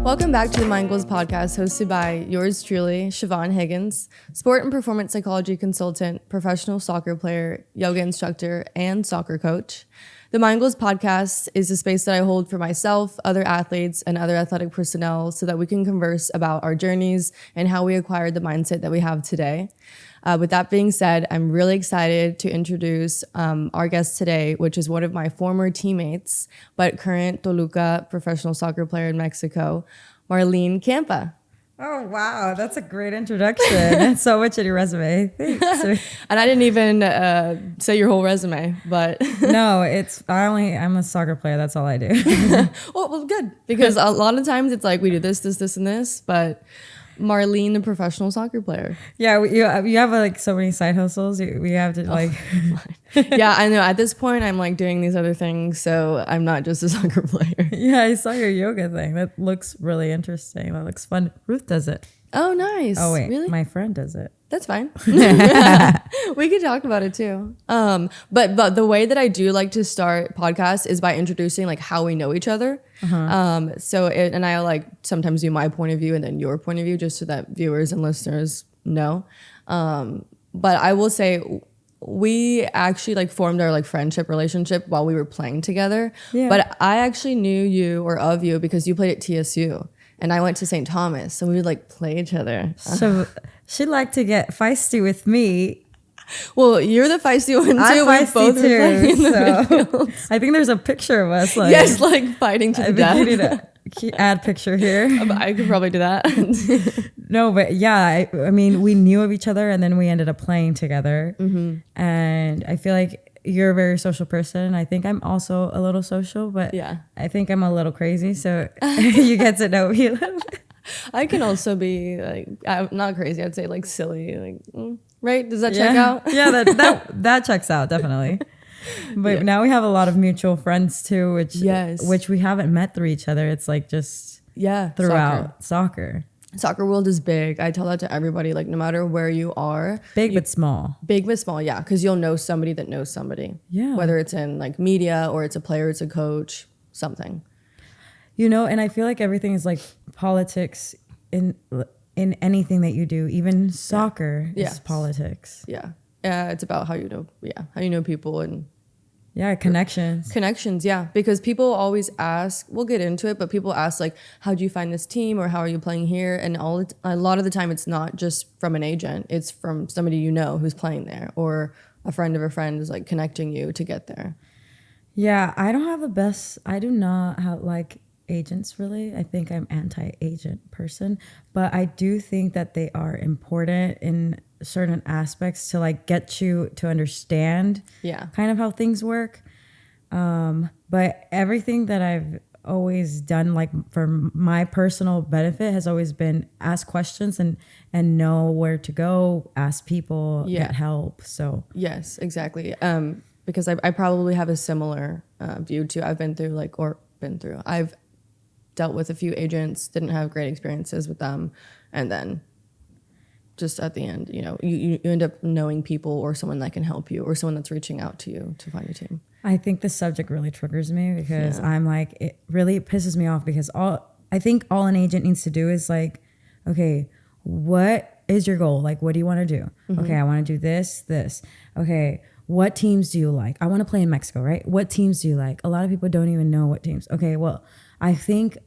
Welcome back to the MindGoals podcast, hosted by yours truly, Siobhan Higgins, sport and performance psychology consultant, professional soccer player, yoga instructor, and soccer coach. The MindGoals podcast is a space that I hold for myself, other athletes, and other athletic personnel so that we can converse about our journeys and how we acquired the mindset that we have today. With that being said, I'm really excited to introduce our guest today, which is one of my former teammates, but current Toluca professional soccer player in Mexico, Marlyn Campa. Oh, wow. That's a great introduction. That's so much in your resume. Thanks. And I didn't even say your whole resume, but... No, I'm a soccer player. That's all I do. well, good. Because a lot of times it's like we do this, and this, but... Marlyn, the professional soccer player. Yeah, you have like so many side hustles. We have to like... Yeah, I know. At this point, I'm like doing these other things, so I'm not just a soccer player. Yeah, I saw your yoga thing. That looks really interesting. That looks fun. Ruth does it. Oh, nice. Oh, wait. Really? My friend does it. That's fine. We could talk about it too. But the way that I do like to start podcasts is by introducing like how we know each other. And I like sometimes do my point of view and then your point of view just so that viewers and listeners know. But I will say we actually like formed our like friendship relationship while we were playing together. Yeah. But I actually knew you or of you because you played at TSU. And I went to St. Thomas, so we would like play each other. So she'd like to get feisty with me. Well, you're the feisty one too. I'm feisty too. So I think there's a picture of us. Like, yes, like fighting to the death. You need to add picture here. I could probably do that. No, but yeah, I mean, we knew of each other, and then we ended up playing together. And I feel like you're a very social person. I think I'm also a little social, but yeah, I think I'm a little crazy. So you get to know me a little bit. I can also be like, I'm not crazy. I'd say like silly, like, right? Does that check out? Yeah, that checks out definitely. But now we have a lot of mutual friends too, which we haven't met through each other. It's like just throughout soccer. Soccer world is big. I tell that to everybody, like no matter where you are. Big but small, yeah. Because you'll know somebody that knows somebody. Yeah. Whether it's in like media or it's a player, it's a coach, something. You know, and I feel like everything is like politics in anything that you do. Even soccer is politics. Yeah. Yeah, it's about how you know people and... Yeah, connections. Yeah. Because people always ask, we'll get into it, but people ask like, how'd you find this team or how are you playing here? And a lot of the time it's not just from an agent, it's from somebody you know who's playing there or a friend of a friend is like connecting you to get there. Yeah, I do not have like agents really. I think I'm anti-agent person, but I do think that they are important in certain aspects to like get you to understand kind of how things work. But everything that I've always done like for my personal benefit has always been ask questions and know where to go, ask people, get help. So yes, exactly. Because I probably have a similar view too. I've dealt with a few agents, didn't have great experiences with them, and then just at the end, you know, you end up knowing people or someone that can help you or someone that's reaching out to you to find a team. I think this subject really triggers me because I'm like, it really pisses me off because I think all an agent needs to do is like, okay, what is your goal? Like, what do you want to do? Okay, I want to do this. Okay, what teams do you like? I want to play in Mexico, right? What teams do you like? A lot of people don't even know what teams. Okay, well, I think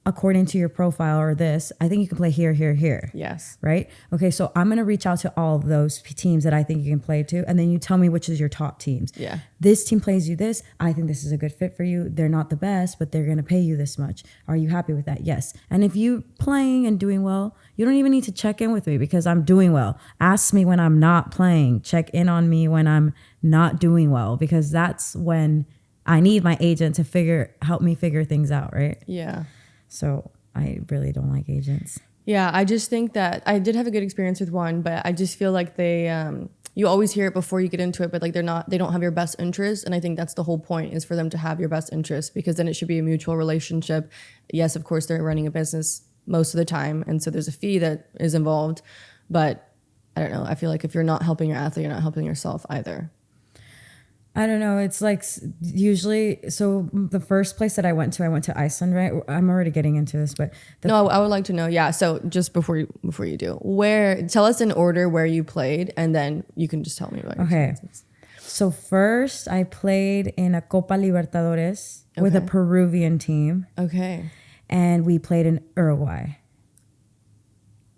according to your profile or this, I think you can play here, here, here. Yes. Right? Okay, so I'm going to reach out to all of those teams that I think you can play to, and then you tell me which is your top teams. Yeah. This team plays you this. I think this is a good fit for you. They're not the best, but they're going to pay you this much. Are you happy with that? Yes. And if you playing and doing well, you don't even need to check in with me because I'm doing well. Ask me when I'm not playing. Check in on me when I'm not doing well because that's when I need my agent to help me figure things out, right? Yeah. So I really don't like agents. Yeah, I just think that I did have a good experience with one, but I just feel like they, you always hear it before you get into it, but like they don't have your best interest. And I think that's the whole point is for them to have your best interest because then it should be a mutual relationship. Yes, of course, they're running a business most of the time. And so there's a fee that is involved, but I don't know. I feel like if you're not helping your athlete, you're not helping yourself either. I don't know. It's like usually, so the first place that I went to Iceland, right? I'm already getting into this, but no, I would like to know. Yeah. So just before you do, tell us in order where you played, and then you can just tell me about your experiences. So first I played in a Copa Libertadores with a Peruvian team. Okay. And we played in Uruguay.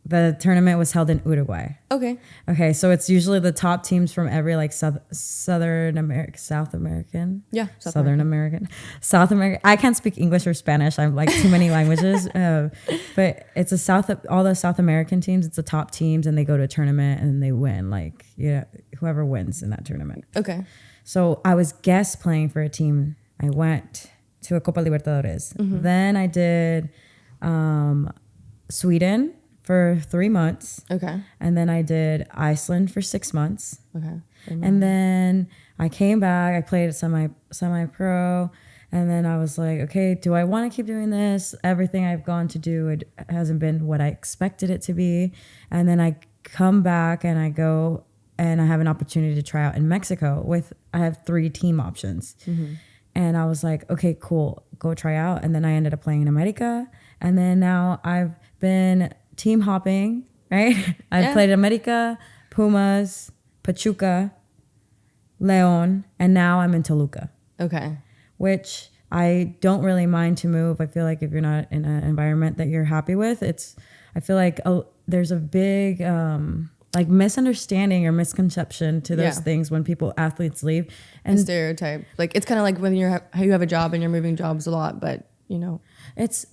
The tournament was held in Uruguay. Okay, so it's usually the top teams from every like South American. Yeah, South American. I can't speak English or Spanish. I'm like too many languages. But it's all the South American teams. It's the top teams, and they go to a tournament and they win. Like whoever wins in that tournament. Okay. So I was guest playing for a team. I went to a Copa Libertadores. Then I did Sweden for 3 months. Okay. And then I did Iceland for 6 months. Okay. And then I came back. I played semi-pro. And then I was like, okay, do I want to keep doing this? Everything I've gone to do, it hasn't been what I expected it to be. And then I come back and I go and I have an opportunity to try out in Mexico I have 3 team options. And I was like, okay, cool, go try out. And then I ended up playing in America. And then now I've been team hopping, right? I've played America, Pumas, Pachuca, Leon, and now I'm in Toluca. Okay. Which I don't really mind to move. I feel like if you're not in an environment that you're happy with, I feel like there's a big like misunderstanding or misconception to those things when athletes leave. And stereotype. Like it's kind of like when you have a job and you're moving jobs a lot, but it's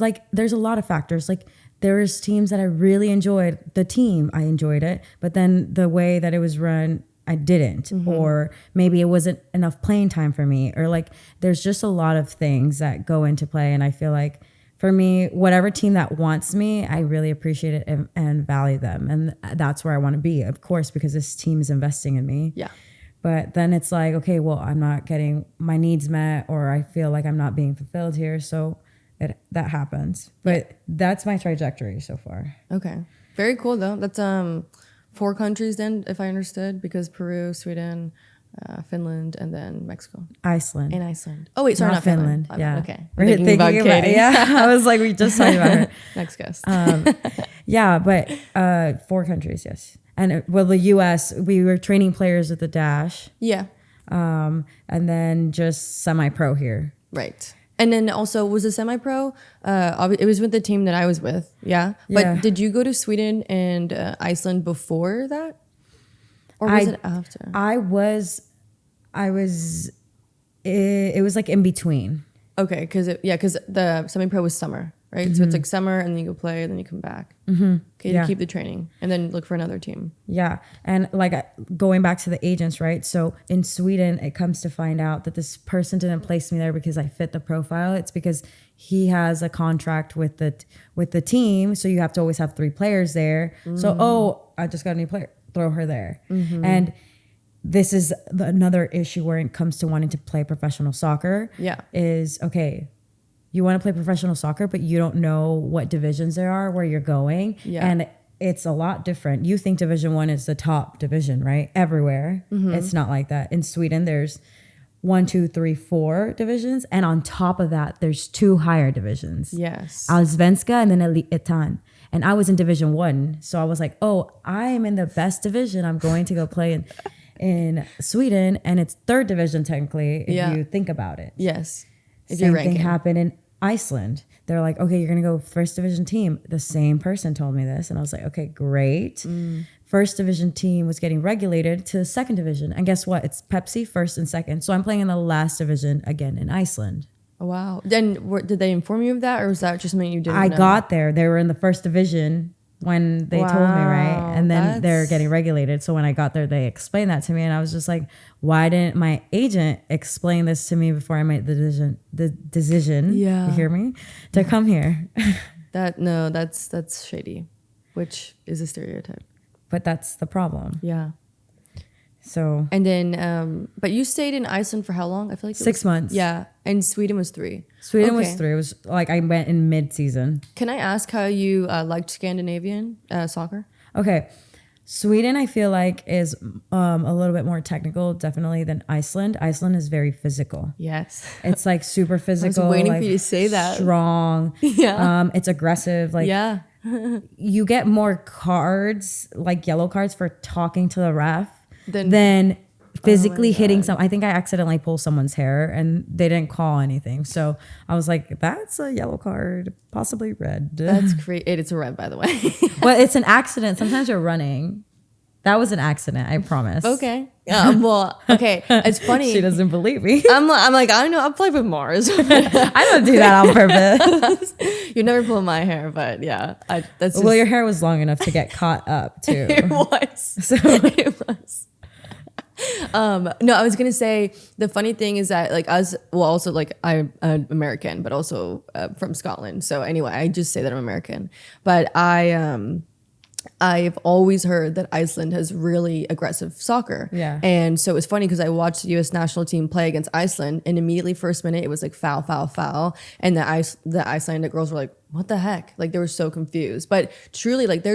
like there's a lot of factors. Like there's teams that I really enjoyed. The team, I enjoyed it, but then the way that it was run, I didn't. Or maybe it wasn't enough playing time for me. Or like there's just a lot of things that go into play. And I feel like for me, whatever team that wants me, I really appreciate it and value them. And that's where I want to be, of course, because this team is investing in me. Yeah. But then it's like, okay, well, I'm not getting my needs met, or I feel like I'm not being fulfilled here. So that happens. But that's my trajectory so far. Okay. Very cool, though. That's 4 countries then, if I understood, because Peru, Sweden, Finland, and then Mexico. Iceland. And Iceland. Oh, wait, sorry, not Finland. Yeah. Okay. We're thinking about Katie. I was like, we just talked about her. Next guest. Yeah, but 4 countries, yes. And the U.S., we were training players at the Dash. Yeah. And then just semi-pro here. Right. And then also, was a semi-pro? It was with the team that I was with. Yeah. But did you go to Sweden and Iceland before that? Or was it after? It was like in between. Okay. Because the semi-pro was summer, right? So it's like summer and then you go play and then you come back. Okay, to keep the training and then look for another team. Yeah. And like going back to the agents, right? So in Sweden, it comes to find out that this person didn't place me there because I fit the profile. It's because he has a contract with the team. So you have to always have 3 players there. So, I just got a new player, throw her there. And this is another issue where it comes to wanting to play professional soccer. Yeah. Is, okay, you want to play professional soccer, but you don't know what divisions there are, where you're going. Yeah. And it's a lot different. You think Division 1 is the top division, right? Everywhere. It's not like that. In Sweden, there's 1, 2, 3, 4 divisions. And on top of that, there's 2 higher divisions. Yes. Allsvenska and then Elitan. And I was in Division 1. So I was like, oh, I am in the best division. I'm going to go play in Sweden. And it's 3rd division, technically, if you think about it. Yes. Same thing happened in Iceland. They're like, okay, you're going to go 1st division team. The same person told me this. And I was like, okay, great. 1st division team was getting regulated to 2nd division. And guess what? It's Pepsi 1st and 2nd. So I'm playing in the last division again in Iceland. Oh, wow. Then did they inform you of that? Or was that just something you didn't know? I got there. They were in the 1st division when they told me, right? And then they're getting regulated. So when I got there, they explained that to me. And I was just like, why didn't my agent explain this to me before I made the decision? Yeah. You hear me? To come here. That's shady, which is a stereotype. But that's the problem. Yeah. So. And then, but you stayed in Iceland for how long? I feel like 6 months. Yeah. And Sweden was 3. Sweden was 3. It was like I went in mid-season. Can I ask how you liked Scandinavian soccer? Okay. Sweden, I feel like, is a little bit more technical, definitely, than Iceland. Iceland is very physical. Yes. It's like super physical. I was waiting like, for you to say that. Strong. Yeah. It's aggressive. Like, yeah. you get more cards, like yellow cards, for talking to the ref than physically hitting some. I think I accidentally pulled someone's hair and they didn't call anything. So I was like, that's a yellow card, possibly red. That's great. It's a red, by the way. Well, it's an accident. Sometimes you're running. That was an accident, I promise. Okay. Well, okay. It's funny. She doesn't believe me. I'm like, I know, I'll play with Mars. I don't do that on purpose. You never pull my hair, but yeah. That's just, Well, your hair was long enough to get caught up too. It was. So. It was. No, I was gonna say the funny thing is that like us, well, also like I'm American, but also from Scotland. So anyway, I just say that I'm American, but I've always heard that Iceland has really aggressive soccer. Yeah. And so it was funny because I watched the U.S. national team play against Iceland, and immediately first minute it was like foul, foul, foul, and the Icelandic girls were like, what the heck? Like they were so confused. But truly, like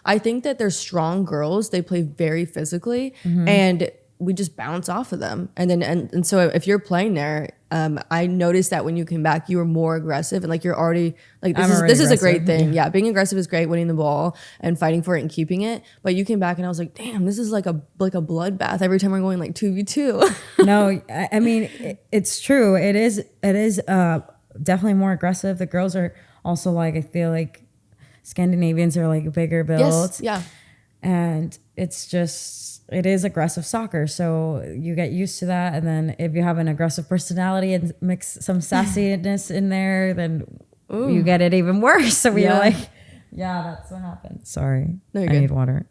I think that they're strong girls. They play very physically, and we just bounce off of them. And then and so if you're playing there, I noticed that when you came back, you were more aggressive, and like you're already like this is a great thing. Yeah, being aggressive is great, winning the ball and fighting for it and keeping it. But you came back and I was like, damn, this is like a bloodbath every time we're going like 2v2. No, I mean it's true. It is definitely more aggressive. The girls are also like, I feel like Scandinavians are like bigger built. Yes, yeah. And it is aggressive soccer. So you get used to that. And then if you have an aggressive personality and mix some sassiness in there, then you get it even worse. So we're like, yeah, that's what happened. Sorry. No, you're I good. need water.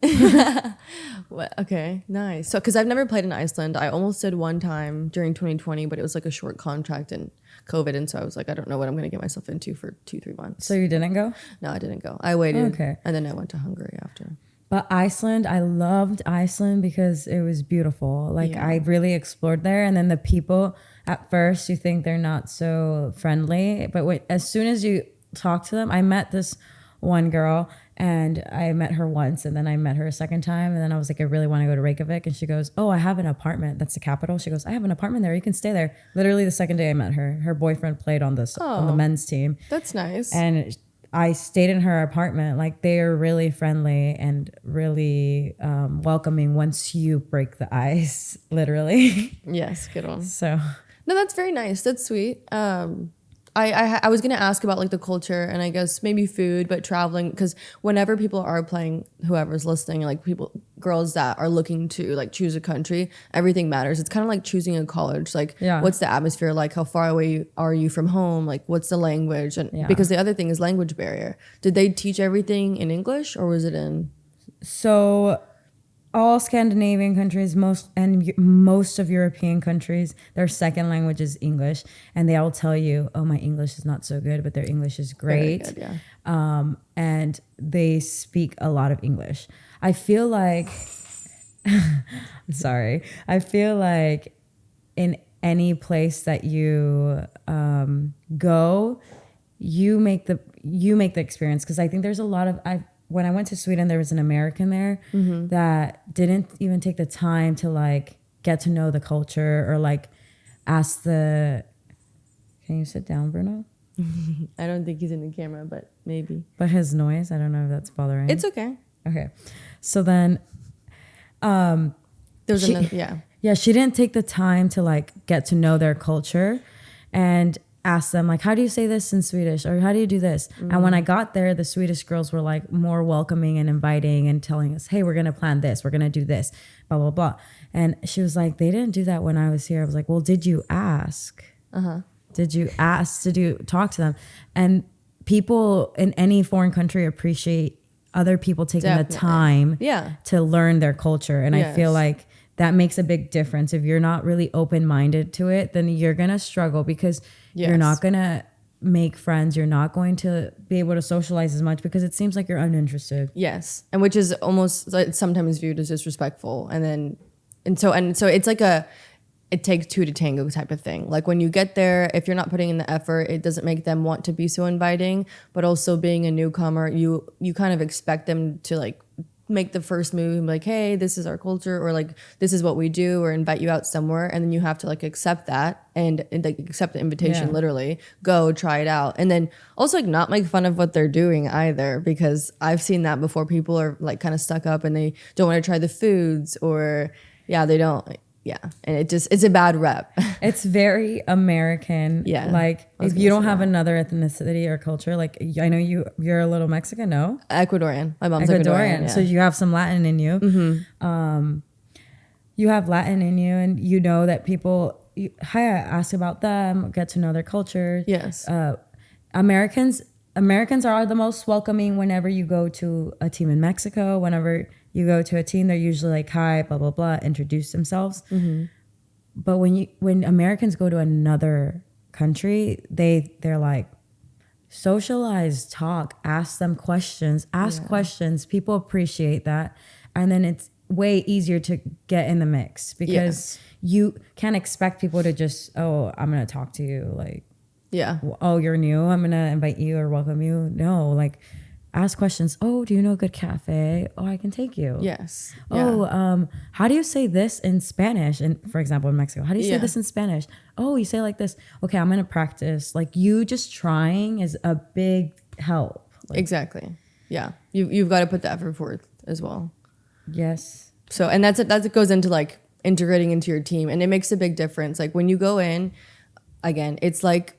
Okay, nice. So, because I've never played in Iceland. I almost did one time during 2020, but it was like a short contract and COVID. And so I was like, I don't know what I'm going to get myself into for 2-3 months. So you didn't go? No, I didn't go. I waited. Okay. And then I went to Hungary after. But Iceland, I loved Iceland because it was beautiful. Like I really explored there. And then the people, at first you think they're not so friendly, but as soon as you talk to them, I met this one girl and I met her once and then I met her a second time. And then I was like, I really want to go to Reykjavik. And she goes, oh, I have an apartment. That's the capital. She goes, I have an apartment there. You can stay there. Literally the second day I met her, her boyfriend played on the men's team. That's nice. And I stayed in her apartment. Like they are really friendly and really welcoming once you break the ice, literally. Yes, good one. So no, that's very nice. That's sweet. I was gonna ask about like the culture and I guess maybe food, but traveling, because whenever people are playing, whoever's listening, like girls that are looking to like choose a country, everything matters. It's kind of like choosing a college. Like, what's the atmosphere like? How far away are you from home? Like, what's the language? And because the other thing is language barrier. Did they teach everything in English or was it in? So all Scandinavian countries, most of European countries, their second language is English, and they all tell you, "Oh, my English is not so good," but their English is great. Very good, yeah. And they speak a lot of English. I feel like, I feel like in any place that you go, you make the experience, because I think there's a lot of when I went to Sweden, there was an American there that didn't even take the time to like get to know the culture or like ask can you sit down, Bruno? I don't think he's in the camera, but maybe. But his noise, I don't know if that's bothering. It's okay. Okay. So then There's another, yeah, she didn't take the time to like get to know their culture and ask them like, how do you say this in Swedish, or how do you do this? And when I got there, the Swedish girls were like more welcoming and inviting and telling us, hey, we're gonna plan this, we're gonna do this, blah blah blah. And she was like, they didn't do that when I was here. I was like, well, did you ask? Did you ask? Did you talk to them? And people in any foreign country appreciate other people taking the time to learn their culture. And I feel like that makes a big difference. If you're not really open-minded to it, then you're gonna struggle, because you're not gonna make friends. You're not going to be able to socialize as much because it seems like you're uninterested. Yes. And which is almost like sometimes viewed as disrespectful. And so it's like it takes two to tango type of thing. Like when you get there, if you're not putting in the effort, it doesn't make them want to be so inviting. But also being a newcomer, you kind of expect them to like make the first move and be like, hey, this is our culture, or like this is what we do, or invite you out somewhere, and then you have to like accept that and like accept the invitation, literally go try it out, and then also like not make fun of what they're doing either, because I've seen that before. People are like kind of stuck up and they don't want to try the foods, or they don't. Yeah, and it's a bad rep. It's very American. Yeah, like if you don't have another ethnicity or culture, like I know you're a little Mexican, no? Ecuadorian. My mom's Ecuadorian. Yeah. So you have some Latin in you. Mm-hmm. You have Latin in you, and you know that people. Ask about them, get to know their culture. Yes. Americans are the most welcoming whenever you go to a team in Mexico. Whenever you go to a team, they're usually like, hi, blah, blah, blah, introduce themselves. Mm-hmm. But when Americans go to another country, they're like, socialize, talk, ask them questions, questions. People appreciate that. And then it's way easier to get in the mix, because you can't expect people to just, oh, I'm going to talk to you. Like, oh, you're new, I'm going to invite you or welcome you. No, like, ask questions. Oh, do you know a good cafe? Oh, I can take you. Yes. Oh, how do you say this in Spanish? And for example, in Mexico, how do you say this in Spanish? Oh, you say it like this. Okay, I'm going to practice. Like, you just trying is a big help. Like, exactly. Yeah. You've got to put the effort forth as well. Yes. So, and that's it goes into like integrating into your team, and it makes a big difference. Like when you go in, again, it's like,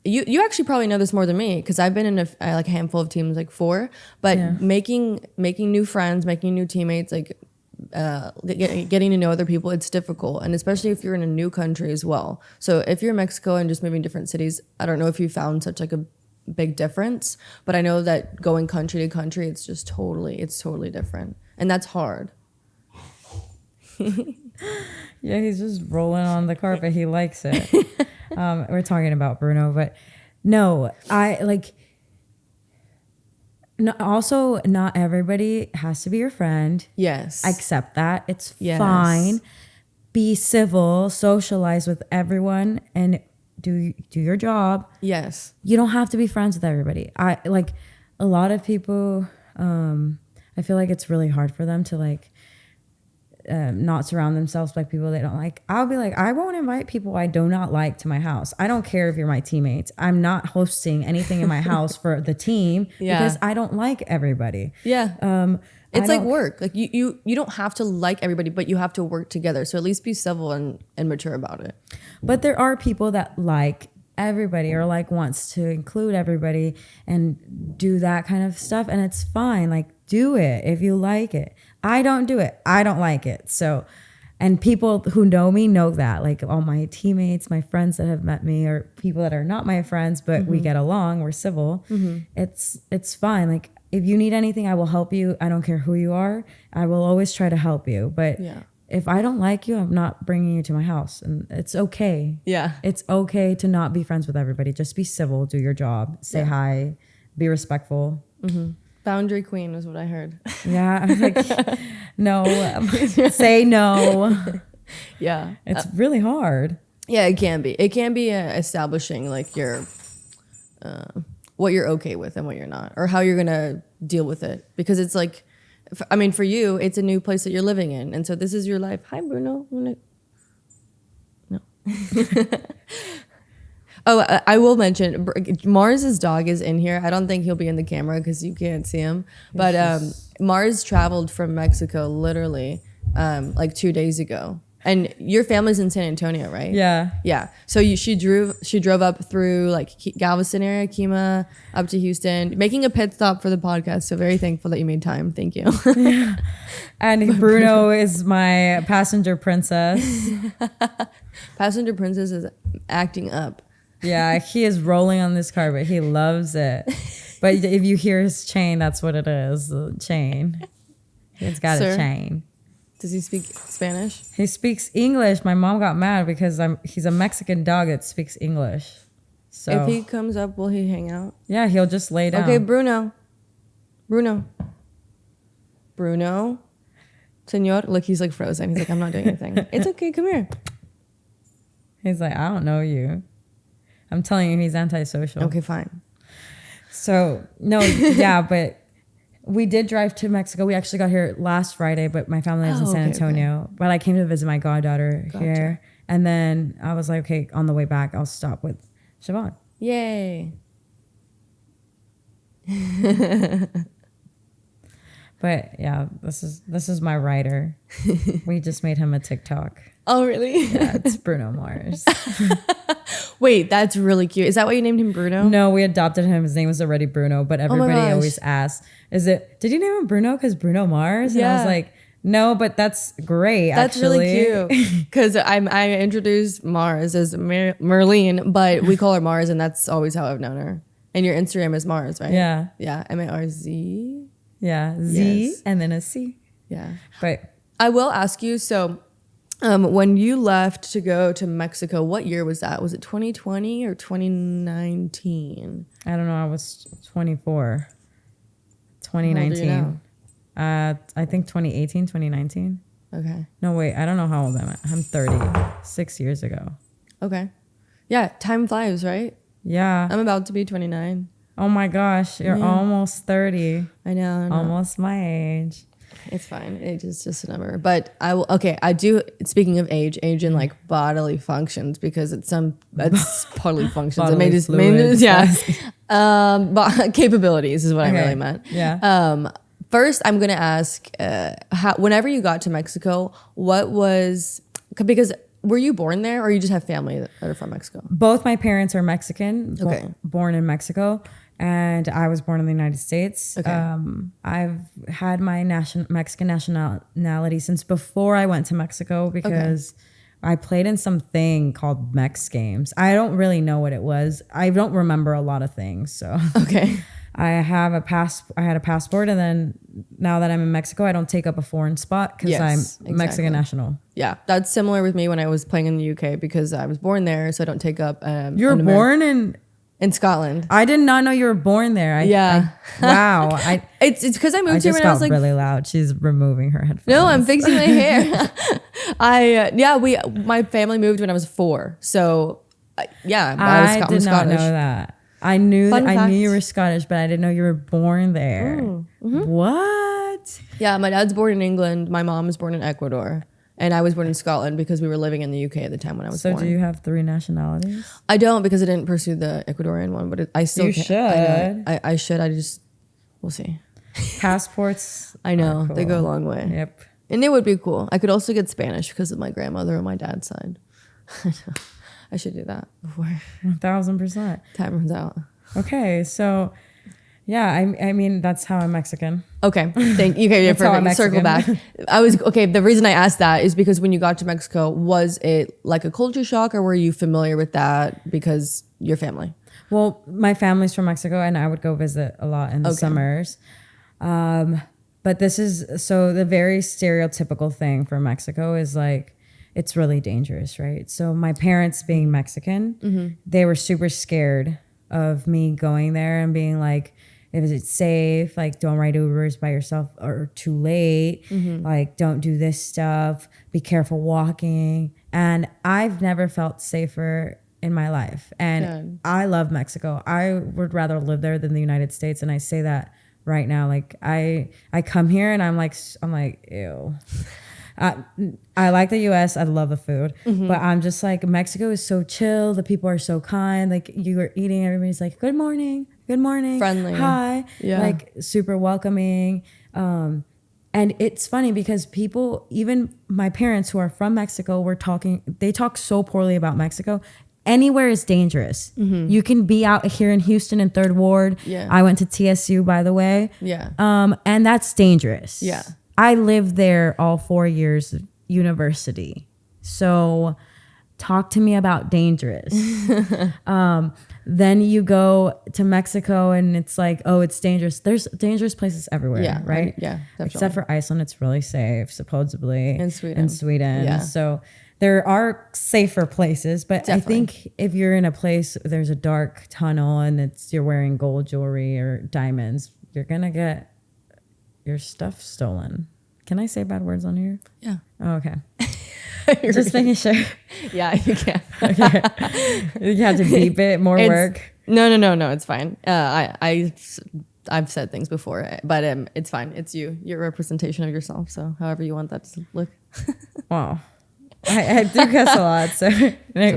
you actually probably know this more than me, because I've been in a handful of teams, like 4, but making new friends, making new teammates, like getting to know other people, it's difficult, and especially if you're in a new country as well. So if you're in Mexico and just moving different cities, I don't know if you found such like a big difference, but I know that going country to country, it's totally different, and that's hard. Yeah, he's just rolling on the carpet. He likes it. We're talking about Bruno, but no, I like. No, also, not everybody has to be your friend. Yes, I accept that. It's fine. Be civil, socialize with everyone, and do your job. Yes, you don't have to be friends with everybody. I like a lot of people. I feel like it's really hard for them to like. Not surround themselves by people they don't like. I'll be like, I won't invite people I do not like to my house. I don't care if you're my teammates. I'm not hosting anything in my house for the team because I don't like everybody. Yeah. It's like work. Like you don't have to like everybody, but you have to work together. So at least be civil and mature about it. But there are people that like everybody or like wants to include everybody and do that kind of stuff. And it's fine. Like do it if you like it. I don't do it. I don't like it. So, and people who know me know that, like all my teammates, my friends that have met me, or people that are not my friends, but we get along, we're civil. It's fine. Like if you need anything, I will help you. I don't care who you are. I will always try to help you. But if I don't like you, I'm not bringing you to my house, and it's okay. Yeah. It's okay to not be friends with everybody. Just be civil, do your job, say hi, be respectful. Boundary queen was what I heard. Yeah. I was like, no, say no. Yeah. It's really hard. Yeah, it can be. It can be establishing like your, what you're okay with and what you're not, or how you're going to deal with it. Because it's like, I mean, for you, it's a new place that you're living in. And so this is your life. Hi, Bruno. No. Oh, I will mention, Mars's dog is in here. I don't think he'll be in the camera because you can't see him. But Mars traveled from Mexico literally like 2 days ago. And your family's in San Antonio, right? Yeah. Yeah. So she drove up through like Galveston area, Kima, up to Houston, making a pit stop for the podcast. So very thankful that you made time. Thank you. Yeah. And Bruno is my passenger princess. Passenger princess is acting up. Yeah, he is rolling on this carpet. He loves it. But if you hear his chain, that's what it is. The chain. He's got a chain. Does he speak Spanish? He speaks English. My mom got mad because he's a Mexican dog that speaks English. So if he comes up, will he hang out? Yeah, he'll just lay down. Okay, Bruno. Senor. Look, he's like frozen. He's like, I'm not doing anything. It's okay. Come here. He's like, I don't know you. I'm telling you, he's antisocial. Okay, fine. So, no, yeah, but We did drive to Mexico. We actually got here last Friday, but my family lives in San Antonio. Okay. But I came to visit my goddaughter here. And then I was like, okay, on the way back, I'll stop with Siobhan. Yay. But yeah, this is my writer. We just made him a TikTok. Oh, really? Yeah, it's Bruno Mars. Wait, that's really cute. Is that why you named him Bruno? No, we adopted him. His name was already Bruno, but everybody always asks, did you name him Bruno because Bruno Mars? And I was like, no, but that's great. That's actually. Really cute. Because I introduced Mars as Marilyn, but we call her Mars, and that's always how I've known her. And your Instagram is Mars, right? Yeah. Yeah, M-A-R-Z. Yeah, Z and then a C. Yeah. But I will ask you, so when you left to go to Mexico, what year was that? Was it 2020 or 2019? I don't know. I was 24. 2019. How old are you now? I think 2018, 2019. Okay. No, wait. I don't know how old I'm. I'm 30. 6 years ago. Okay. Yeah, time flies, right? Yeah. I'm about to be 29. Oh my gosh, you're almost 30. I know. Almost my age. It's fine. Age is just a number. But I do, speaking of age in like bodily functions, because it's bodily functions. Capabilities is what I really meant. Yeah. First, I'm going to ask, whenever you got to Mexico, because were you born there or you just have family that are from Mexico? Both my parents are Mexican, born in Mexico. And I was born in the United States. Okay. I've had my Mexican nationality since before I went to Mexico because I played in something called Mex Games. I don't really know what it was. I don't remember a lot of things. So I had a passport, and then now that I'm in Mexico, I don't take up a foreign spot because I'm Mexican national. Yeah, that's similar with me when I was playing in the UK because I was born there, so I don't take up. You were born in Scotland. I did not know you were born there. Wow. It's because I moved here when I was like really loud. She's removing her headphones. No, I'm fixing my hair. My family moved when I was 4. So I'm Scottish. Did not know that. I knew you were Scottish, but I didn't know you were born there. Mm-hmm. What? Yeah, my dad's born in England. My mom was born in Ecuador. And I was born in Scotland because we were living in the UK at the time when I was born. So do you have 3 nationalities? I don't, because I didn't pursue the Ecuadorian one, but I still should. I should. We'll see. Passports. I know. Cool. They go a long way. Yep. And it would be cool. I could also get Spanish because of my grandmother on my dad's side. I should do that before. 1000%. Time runs out. Okay, so... Yeah, I mean, that's how I'm Mexican. Okay, thank you. Okay, perfect. Circle back. The reason I asked that is because when you got to Mexico, was it like a culture shock or were you familiar with that because your family? Well, my family's from Mexico and I would go visit a lot in the summers. But this is, so the very stereotypical thing for Mexico is like, it's really dangerous, right? So my parents being Mexican, they were super scared of me going there and being like, is it safe? Like, don't ride Ubers by yourself or too late. Like, don't do this stuff. Be careful walking. And I've never felt safer in my life. And I love Mexico. I would rather live there than the United States. And I say that right now. Like, I come here and I'm like, ew. I like the U.S. I love the food, but I'm just like, Mexico is so chill. The people are so kind. Like, you are eating, everybody's like, good morning, friendly, hi, like super welcoming. And it's funny because people, even my parents who are from Mexico, they talk so poorly about Mexico. Anywhere is dangerous. You can be out here in Houston in 3rd Ward. I went to TSU, by the way. And that's dangerous. I lived there all 4 years of university. So talk to me about dangerous. Then you go to Mexico and it's like, oh, it's dangerous. There's dangerous places everywhere, right? Definitely. Except for Iceland, it's really safe, supposedly. And Sweden. Yeah. So there are safer places, but I think if you're in a place, there's a dark tunnel and you're wearing gold jewelry or diamonds, you're going to get your stuff stolen. Can I say bad words on here? Yeah. Oh, okay. Just making sure. Yeah, you can. Okay. You have to beep it. Work. No. It's fine. I I've said things before, but it's fine. It's your representation of yourself. So however you want that to look. Wow. I do cuss a lot, so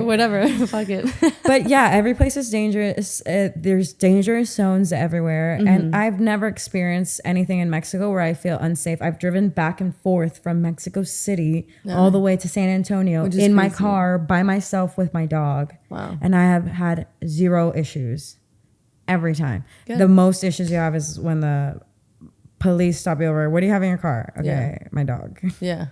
whatever. Fuck it. But yeah, every place is dangerous. There's dangerous zones everywhere, and I've never experienced anything in Mexico where I feel unsafe. I've driven back and forth from Mexico City all the way to San Antonio in my car by myself with my dog. Wow. And I have had 0 issues every time. Good. The most issues you have is when the police stop you over. What do you have in your car? Okay, my dog. Yeah.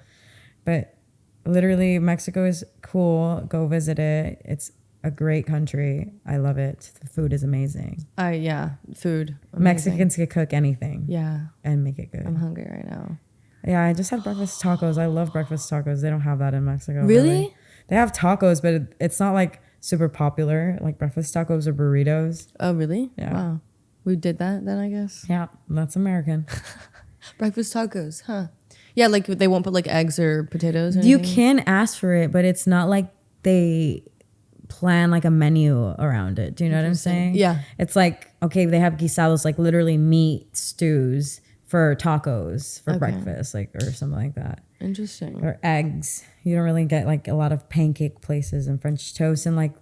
But literally, Mexico is cool. Go visit it. It's a great country. I love it. The food is amazing. Food. Amazing. Mexicans can cook anything. Yeah. And make it good. I'm hungry right now. Yeah, I just had breakfast tacos. I love breakfast tacos. They don't have that in Mexico. Really? They have tacos, but it's not like super popular. Like breakfast tacos or burritos. Oh, really? Yeah. Wow. We did that then, I guess. Yeah, that's American. Breakfast tacos, huh? Yeah, like they won't put like eggs or potatoes or You anything? can ask for it, but it's not like they plan like a menu around it. Do you know what I'm saying? Yeah. It's like, okay, they have guisados, like literally meat stews for tacos for breakfast, like, or something like that. Interesting. Or eggs. You don't really get like a lot of pancake places and French toast and like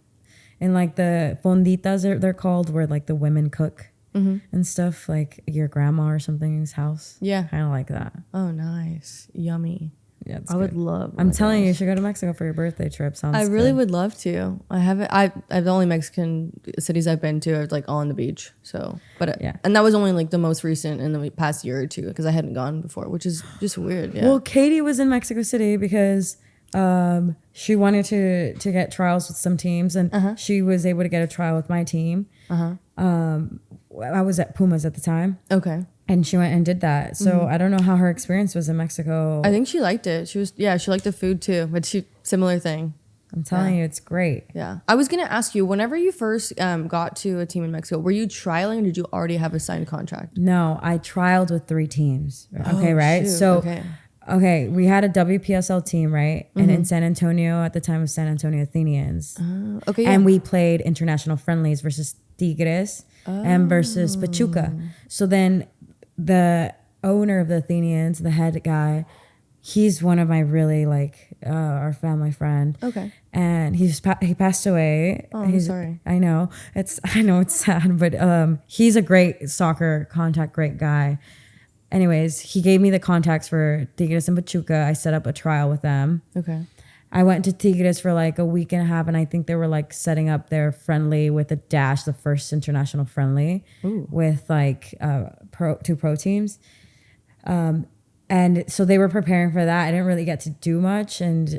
the fonditas they're called, where like the women cook and stuff, like your grandma or something's house. Yeah. Kind of like that. Oh, nice. Yummy. Yeah, it's I good. would love. I'm telling you, you should go to Mexigo for your birthday trip. Sounds I really good. would love to. I haven't. I've the only Mexican cities I've been to are like all on the beach. So, but Yeah. and that was only like the most recent in the past year or two because I hadn't gone before, which is just weird. Yeah. Well, Katie was in Mexico City because she wanted to get trials with some teams, and she was able to get a trial with my team. I was at Pumas at the time. Okay. And she went and did that. So I don't know how her experience was in Mexico. I think she liked it. She liked the food too, but similar thing. I'm telling you, it's great. Yeah. I was going to ask you, whenever you first got to a team in Mexico, were you trialing or did you already have a signed contract? No, I trialed with 3 teams. Okay, right? Shoot. So, okay. We had a WPSL team, right? And in San Antonio, at the time, was San Antonio Athenians. Okay. Yeah. And we played international friendlies versus Tigres and versus Pachuca. So then the owner of the Athenians, the head guy, he's one of my really our family friend. Okay. And he passed away. Oh, I'm sorry. I know it's sad, but he's a great soccer contact, great guy. Anyways, he gave me the contacts for Tigres and Pachuca. I set up a trial with them. Okay. I went to Tigres for like a week and a half, and I think they were like setting up their friendly with a dash, the first international friendly. Ooh. With like 2 pro teams. And so they were preparing for that. I didn't really get to do much. And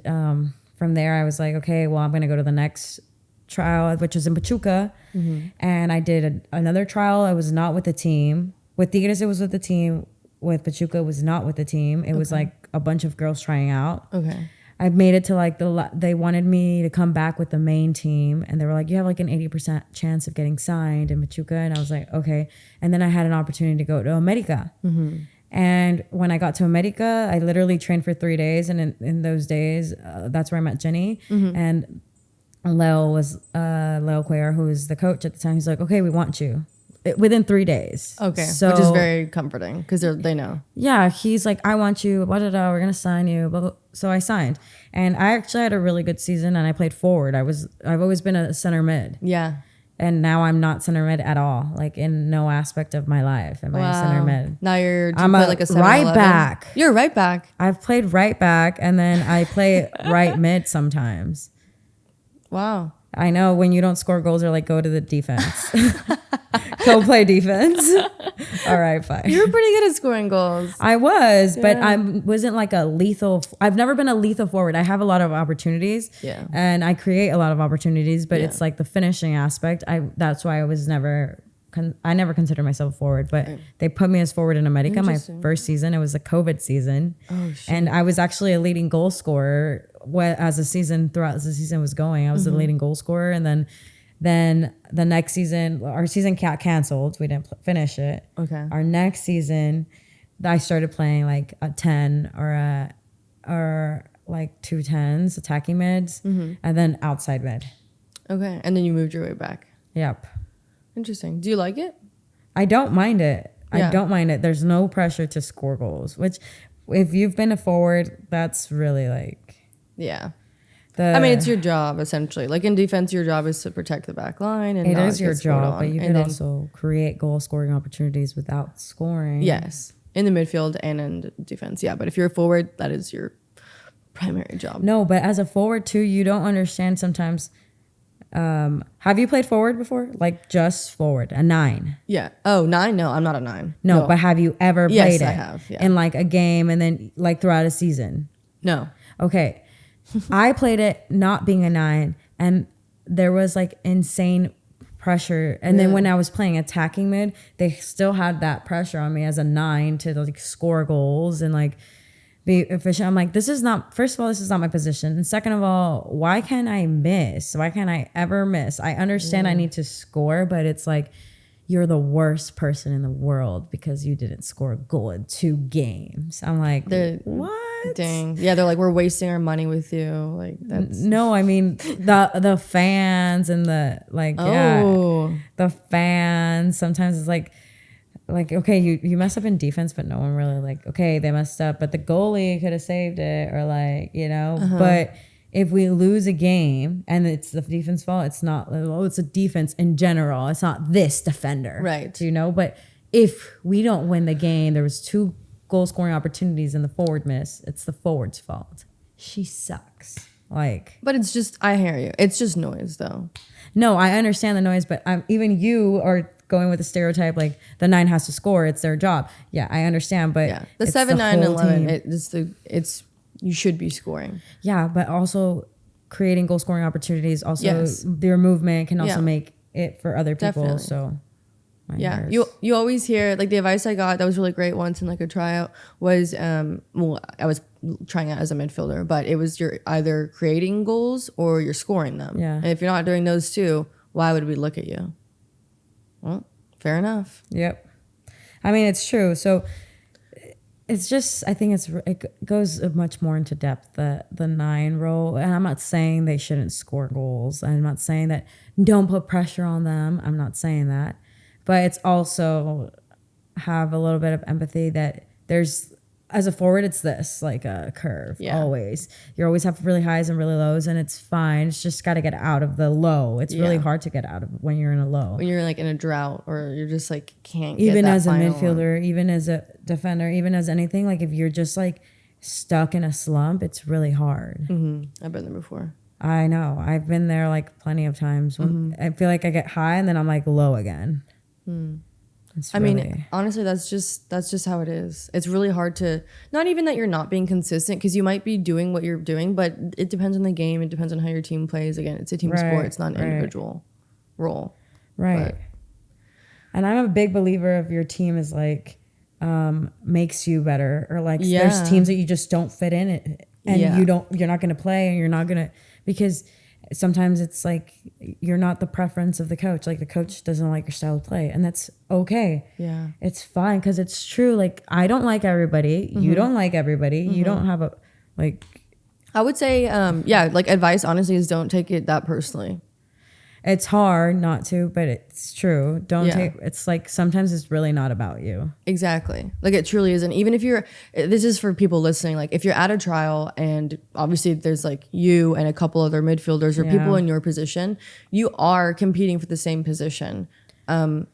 from there, I was like, okay, well, I'm going to go to the next trial, which was in Pachuca. And I did another trial. I was not with the team. With Tigres, it was with the team. With Pachuca, it was not with the team. It was like a bunch of girls trying out. Okay. I made it to like they wanted me to come back with the main team, and they were like, you have like an 80% chance of getting signed in Pachuca. And I was like, okay. And then I had an opportunity to go to America. And when I got to America, I literally trained for 3 days. And in those days, that's where I met Jenny. And Leo Cuellar, who was the coach at the time. He's like, okay, we want you. Within 3 days. Okay. So, which is very comforting because they know. Yeah. He's like, I want you. Blah, blah, blah, we're going to sign you. Blah, blah. So I signed. And I actually had a really good season, and I played forward. I've always been a center mid. Yeah. And now I'm not center mid at all. Like in no aspect of my life am I a center mid. Now I'm a right back. You're a right back. I've played right back, and then I play right mid sometimes. Wow. I know, when you don't score goals, they're like, go to the defense. Go play defense. All right, fine. You were pretty good at scoring goals. I was, but I wasn't like a lethal. I've never been a lethal forward. I have a lot of opportunities. Yeah. And I create a lot of opportunities, but it's like the finishing aspect. That's why I was never, I never considered myself a forward, but they put me as forward in America my first season. It was a COVID season. Oh, shit. And I was actually a leading goal scorer throughout as the season was going. I was the leading goal scorer. And then the next season, our season got canceled. We didn't finish it. Okay. Our next season, I started playing like a 10 or like 2 10s, attacking mids, and then outside mid. Okay. And then you moved your way back. Yep. Interesting. Do you like it? I don't mind it. I don't mind it. There's no pressure to score goals, which if you've been a forward, that's really like... Yeah. I mean, it's your job, essentially. Like in defense, your job is to protect the back line. And it is your job, but you can also create goal-scoring opportunities without scoring. Yes. In the midfield and in defense, yeah. But if you're a forward, that is your primary job. No, but as a forward, too, you don't understand sometimes... have you played forward before? Like just forward, a 9? Yeah. Oh, 9? No, I'm not a 9. No, but have you ever played it? Yes, I have. Yeah. In like a game and then like throughout a season? No. Okay. I played it not being a 9, and there was like insane pressure. And then when I was playing attacking mid, they still had that pressure on me as a 9 to like score goals and like be efficient. I'm like, first of all, this is not my position. And second of all, why can't I miss? Why can't I ever miss? I understand I need to score, but it's like, you're the worst person in the world because you didn't score a goal in 2 games. I'm like, what? Dang. Yeah, they're like, we're wasting our money with you. Like that's... No, I mean, the fans and the like, the fans. Sometimes it's like, okay, you mess up in defense, but no one really like, okay, they messed up, but the goalie could have saved it, or like, you know. But if we lose a game and it's the defense fault, it's not, it's a defense in general. It's not this defender, right? You know. But if we don't win the game, there was 2 goal scoring opportunities in the forward miss. It's the forward's fault. She sucks. Like, but it's just, I hear you. It's just noise, though. No, I understand the noise, but even you are going with the stereotype like the 9 has to score. It's their job. Yeah, I understand, but yeah, the 7, 9, 11. It's you should be scoring. Yeah, but also creating goal scoring opportunities. Also, their movement can also make it for other people. Definitely. So. Yeah, you always hear like the advice I got that was really great once in like a tryout was I was trying out as a midfielder, but it was you're either creating goals or you're scoring them. Yeah, and if you're not doing those two, why would we look at you? Well, fair enough. Yep. I mean, it's true. So it's just, I think it goes much more into depth, the 9 role. And I'm not saying they shouldn't score goals. I'm not saying that don't put pressure on them. I'm not saying that. But it's also have a little bit of empathy that there's, as a forward, it's this, like a curve, always. You always have really highs and really lows, and it's fine. It's just got to get out of the low. It's really hard to get out of when you're in a low. When you're like in a drought or you're just like can't even get that as a midfielder, one. Even as a defender, even as anything, like if you're just like stuck in a slump, it's really hard. Mm-hmm. I've been there before. I know. I've been there like plenty of times. When I feel like I get high and then I'm like low again. I mean, honestly, that's just how it is. It's really hard to, not even that you're not being consistent, because you might be doing what you're doing, but it depends on the game. It depends on how your team plays. Again, it's a team sport. It's not an individual role. Right. But. And I'm a big believer of your team is like makes you better, or like there's teams that you just don't fit in it, and you're not going to play, and you're not going to, because sometimes it's like you're not the preference of the coach. Like the coach doesn't like your style of play, and that's okay. Yeah, it's fine, because it's true. Like I don't like everybody. You don't like everybody. You don't have a like. I would say, like advice honestly is don't take it that personally. It's hard not to, but it's true. Don't take, it's like sometimes it's really not about you. Exactly. Like it truly isn't. Even if this is for people listening, like if you're at a trial and obviously there's like you and a couple other midfielders or people in your position, you are competing for the same position. And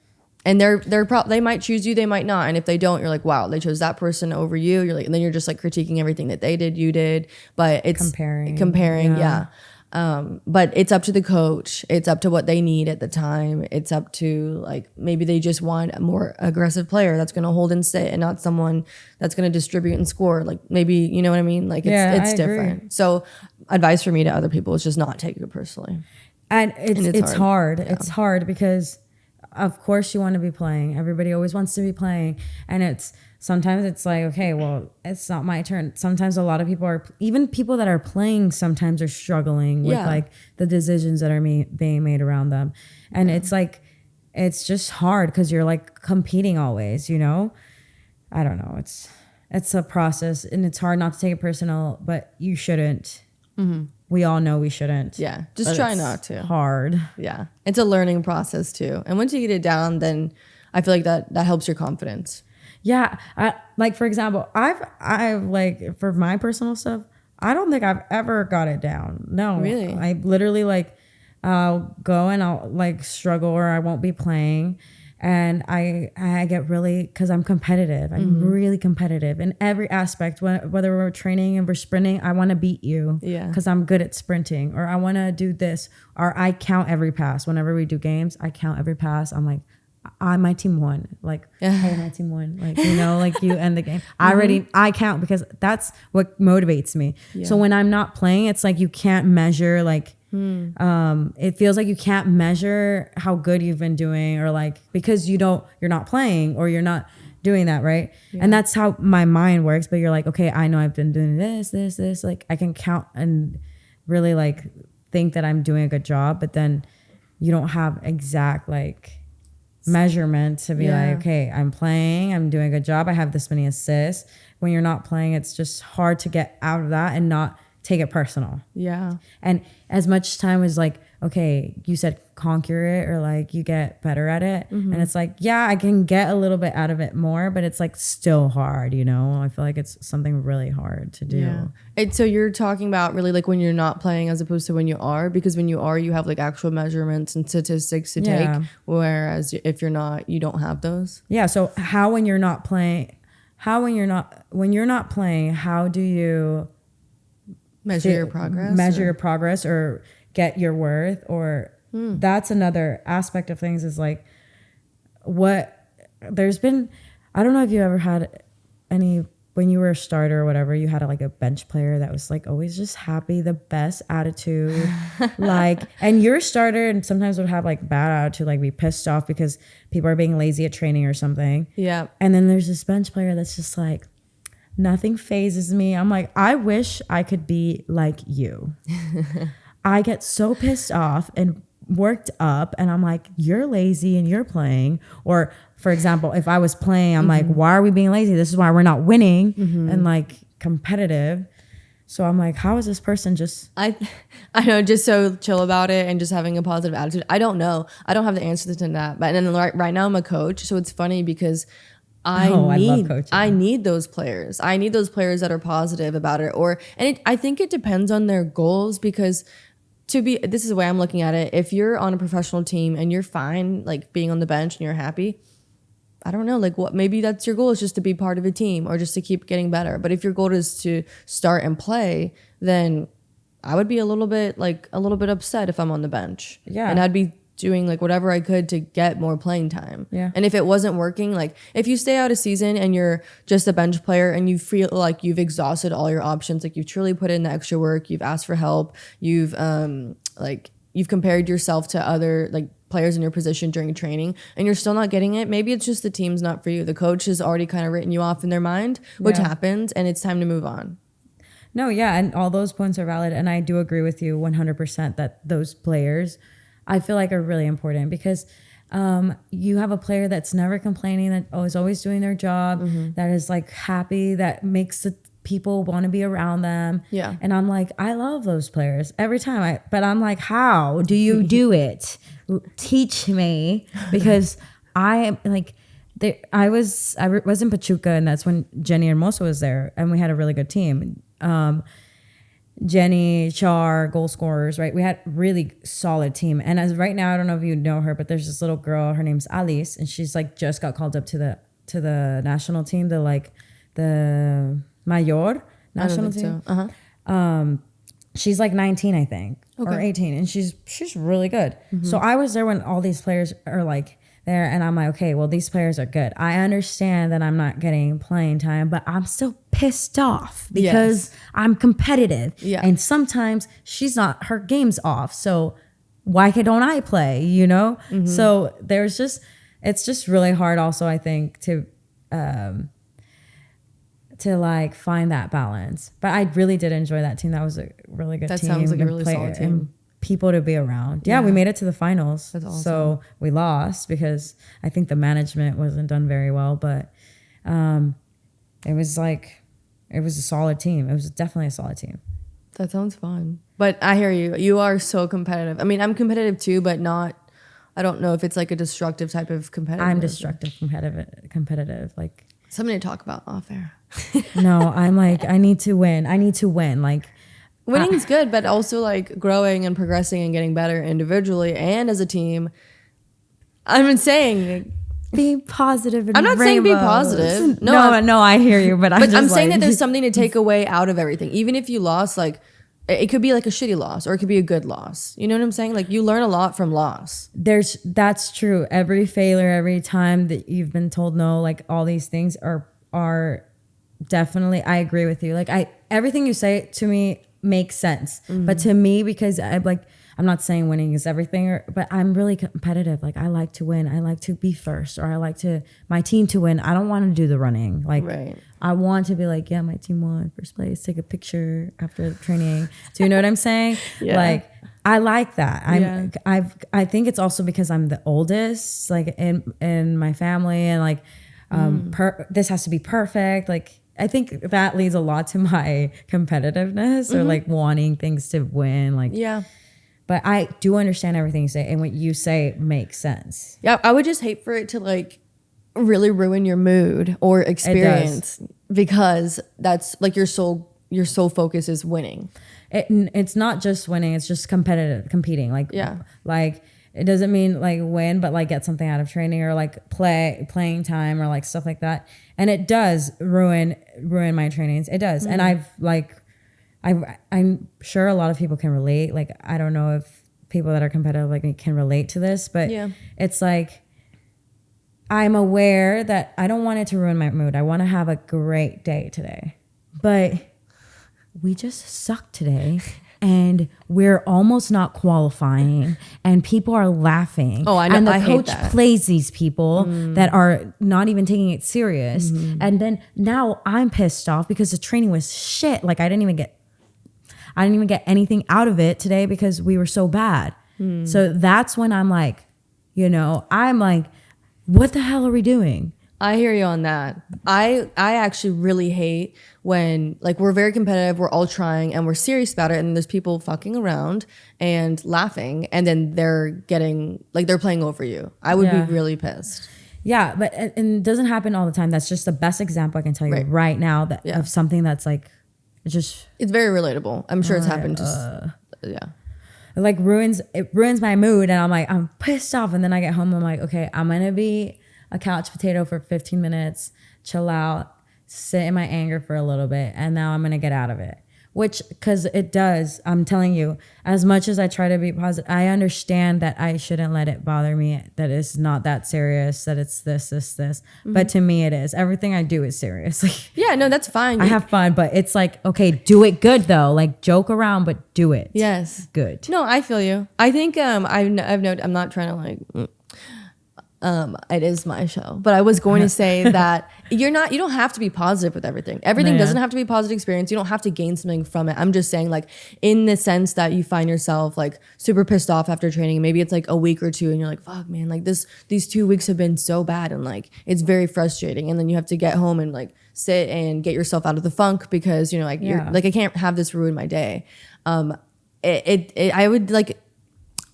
they might choose you, they might not. And if they don't, you're like, wow, they chose that person over you. You're like, and then you're just like critiquing everything that they did, you did, but it's comparing. Yeah. But it's up to the coach. It's up to what they need at the time. It's up to like, maybe they just want a more aggressive player that's going to hold and sit, and not someone that's going to distribute and score. Like maybe, you know what I mean? Like it's different. Agree. So advice for me to other people is just not take it personally. And it's hard. Yeah. It's hard because of course you want to be playing. Everybody always wants to be playing. And sometimes it's like, okay, well, it's not my turn. Sometimes a lot of people even people that are playing sometimes are struggling with like the decisions that are being made around them. And it's like, it's just hard because you're like competing always, you know? I don't know. It's a process, and it's hard not to take it personal, but you shouldn't. Mm-hmm. We all know we shouldn't. Yeah, just try not to. Hard. Yeah, it's a learning process too. And once you get it down, then I feel like that helps your confidence. Yeah. Like, for example, I've like, for my personal stuff, I don't think I've ever got it down. No. Really? I literally like, I'll go and I'll like struggle or I won't be playing. And I get really, because I'm competitive. I'm really competitive in every aspect. Whether we're training and we're sprinting, I want to beat you. Yeah. Because I'm good at sprinting. Or I want to do this. Or I count every pass. Whenever we do games, I count every pass. I'm like, my team won. Like, hey, my team won. Like, you know, like you end the game. I count because that's what motivates me. Yeah. So when I'm not playing, it's like you can't measure like, it feels like you can't measure how good you've been doing or like because you're not playing or you're not doing that, right? Yeah. And that's how my mind works. But you're like, okay, I know I've been doing this. Like I can count and really like think that I'm doing a good job, but then you don't have exact like measurement to be like, okay, I'm playing, I'm doing a good job, I have this many assists. When you're not playing, it's just hard to get out of that and not take it personal. Yeah. And as much time as like, okay, you said conquer it or like you get better at it. And it's like, yeah, I can get a little bit out of it more, but it's like still hard, you know? I feel like it's something really hard to do. Yeah. So you're talking about really like when you're not playing as opposed to when you are, because when you are, you have like actual measurements and statistics to take. Whereas if you're not, you don't have those. Yeah. So when you're not playing, how do you measure your progress or get your worth or that's another aspect of things is like there's been, I don't know if you ever had any, when you were a starter or whatever, you had like a bench player that was like always just happy, the best attitude, like, and you're a starter and sometimes would have like bad attitude, like be pissed off because people are being lazy at training or something. Yeah. And then there's this bench player that's just like, nothing phases me. I'm like, I wish I could be like you. I get so pissed off and worked up and I'm like, you're lazy and you're playing. Or for example, if I was playing, I'm like, why are we being lazy? This is why we're not winning and like competitive. So I'm like, how is this person just... I know, just so chill about it and just having a positive attitude. I don't know. I don't have the answer to that. But then right now I'm a coach. So it's funny because I need those players. I need those players that are positive about it. I think it depends on their goals because this is the way I'm looking at it. If you're on a professional team and you're fine, like being on the bench and you're happy, I don't know, like maybe that's your goal is just to be part of a team or just to keep getting better. But if your goal is to start and play, then I would be a little bit upset if I'm on the bench. Yeah. And I'd be doing like whatever I could to get more playing time. Yeah. And if it wasn't working, like if you stay out a season and you're just a bench player and you feel like you've exhausted all your options, like you've truly put in the extra work, you've asked for help, you've compared yourself to other like players in your position during training and you're still not getting it, maybe it's just the team's not for you. The coach has already kind of written you off in their mind, which happens, and it's time to move on. No, yeah, and all those points are valid, and I do agree with you 100% that those players I feel like are really important because you have a player that's never complaining, that is always doing their job, that is like happy, that makes the people want to be around them. Yeah. And I'm like, I love those players every time. But I'm like, how do you do it? Teach me, because I like, I was in Pachuca, and that's when Jenny Hermoso was there, and we had a really good team. Jenny, Char, goal scorers, right? We had really solid team. And as right now, I don't know if you know her, but there's this little girl, her name's Alice, and she's like just got called up to the national team, the Mayor national team. So. She's like 19, I think, or 18, and she's really good. So I was there when all these players are like there, and I'm like, okay, well, these players are good. I understand that I'm not getting playing time, but I'm still pissed off because I'm competitive. Yeah. And sometimes her game's off. So why don't I play, you know? So it's just really hard also, I think, to like find that balance. But I really did enjoy that team. That was a really good team. That sounds like a really solid team. And people to be around. Yeah, we made it to the finals. That's awesome. So we lost because I think the management wasn't done very well. But it was a solid team. It was definitely a solid team. That sounds fun. But I hear you. You are so competitive. I mean, I'm competitive too, but not I don't know if it's like a destructive type of competitive. I'm destructive, competitive. Like something to talk about off air. no, I'm like, I need to win. Like winning is good, but also like growing and progressing and getting better individually and as a team. I've been saying be positive. I'm not saying be positive. No, I hear you, but I'm saying that there's something to take away out of everything. Even if you lost, like it could be like a shitty loss or it could be a good loss. You know what I'm saying? Like you learn a lot from loss. That's true. Every failure, every time that you've been told no, like all these things are definitely, I agree with you. Like everything you say to me makes sense. But to me, because I'm not saying winning is everything, but I'm really competitive. Like I like to win. I like to be first, or I like my team to win. I don't want to do the running. Like I want to be like, yeah, my team won first place. Take a picture after the training. Do you know what I'm saying? Like I like that. I think it's also because I'm the oldest, like in my family, and like this has to be perfect. Like I think that leads a lot to my competitiveness or like wanting things to win. Like but I do understand everything you say, and what you say makes sense. Yeah, I would just hate for it to like really ruin your mood or experience because that's like your sole focus is winning. It's not just winning; it's just competing. Like like it doesn't mean like win, but like get something out of training or like playing time or like stuff like that. And it does ruin my trainings. It does, and I'm sure a lot of people can relate. Like, I don't know if people that are competitive like me can relate to this, but it's like, I'm aware that I don't want it to ruin my mood. I want to have a great day today, but we just suck today and we're almost not qualifying and people are laughing. Oh, I know. And the coach plays these people that are not even taking it serious. And then now I'm pissed off because the training was shit. Like I didn't even get anything out of it today because we were so bad. So that's when I'm like, what the hell are we doing? I hear you on that. I actually really hate when like we're very competitive, we're all trying and we're serious about it, and there's people fucking around and laughing, and then they're getting like they're playing over you. I would be really pissed. Yeah, but and it doesn't happen all the time. That's just the best example I can tell you right now of something that's like it's very relatable. I'm sure it's happened It ruins my mood, and I'm pissed off, and then I get home, I'm like, okay, I'm gonna be a couch potato for 15 minutes, chill out, sit in my anger for a little bit, and now I'm gonna get out of it. Which, because it does, I'm telling you, as much as I try to be positive, I understand that I shouldn't let it bother me, that it's not that serious, that it's this. But to me, it is. Everything I do is serious. Yeah, no, that's fine. I have fun, but it's like, okay, do it good though. Like joke around, but do it. Yes. Good. No, I feel you. I think I've noted, I'm not trying to like... it is my show, but I was going to say that you don't have to be positive with everything. Everything doesn't have to be a positive experience. You don't have to gain something from it. I'm just saying, like, in the sense that you find yourself like super pissed off after training. Maybe it's like a week or two and you're like, fuck man, like these 2 weeks have been so bad and like it's very frustrating. And then you have to get home and like sit and get yourself out of the funk because you're like I can't have this ruin my day. I would like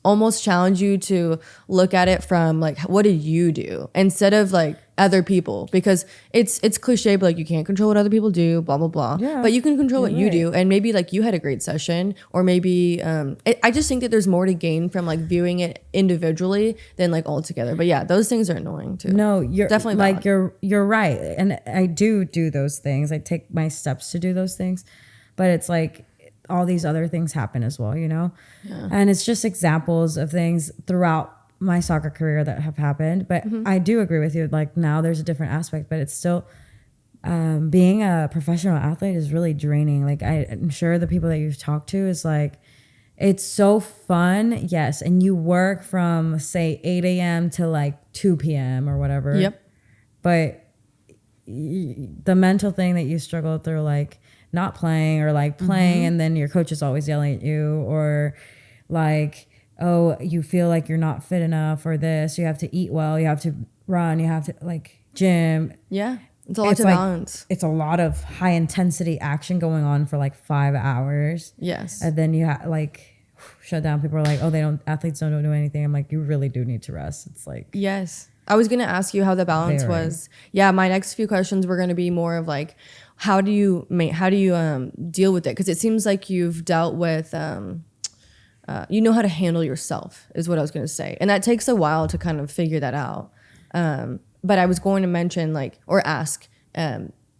almost challenge you to look at it from like, what do you do instead of like other people, because it's cliche, but like you can't control what other people do, blah blah blah. But you can control what you do, and maybe like you had a great session, or maybe I just think that there's more to gain from like viewing it individually than like all together. But yeah, those things are annoying too. No, you're definitely like you're right, and I do those things. I take my steps to do those things, but it's like all these other things happen as well, and it's just examples of things throughout my soccer career that have happened. But I do agree with you, like now there's a different aspect, but it's still being a professional athlete is really draining. Like I'm sure the people that you've talked to is like, it's so fun, yes, and you work from say 8 a.m. to like 2 p.m. or whatever, but the mental thing that you struggle through, like not playing or like playing and then your coach is always yelling at you, or like, oh, you feel like you're not fit enough, or this, you have to eat well, you have to run, you have to like gym. Yeah, it's a lot to balance. It's a lot of high intensity action going on for like 5 hours. Yes. And then you have like, shut down. People are like, oh, athletes don't do anything. I'm like, you really do need to rest. It's like, yes. I was going to ask you how the balance Very. was. Yeah. My next few questions were going to be more of like, how do you deal with it? Because it seems like you've dealt with, you know how to handle yourself is what I was going to say. And that takes a while to kind of figure that out. But I was going to mention or ask,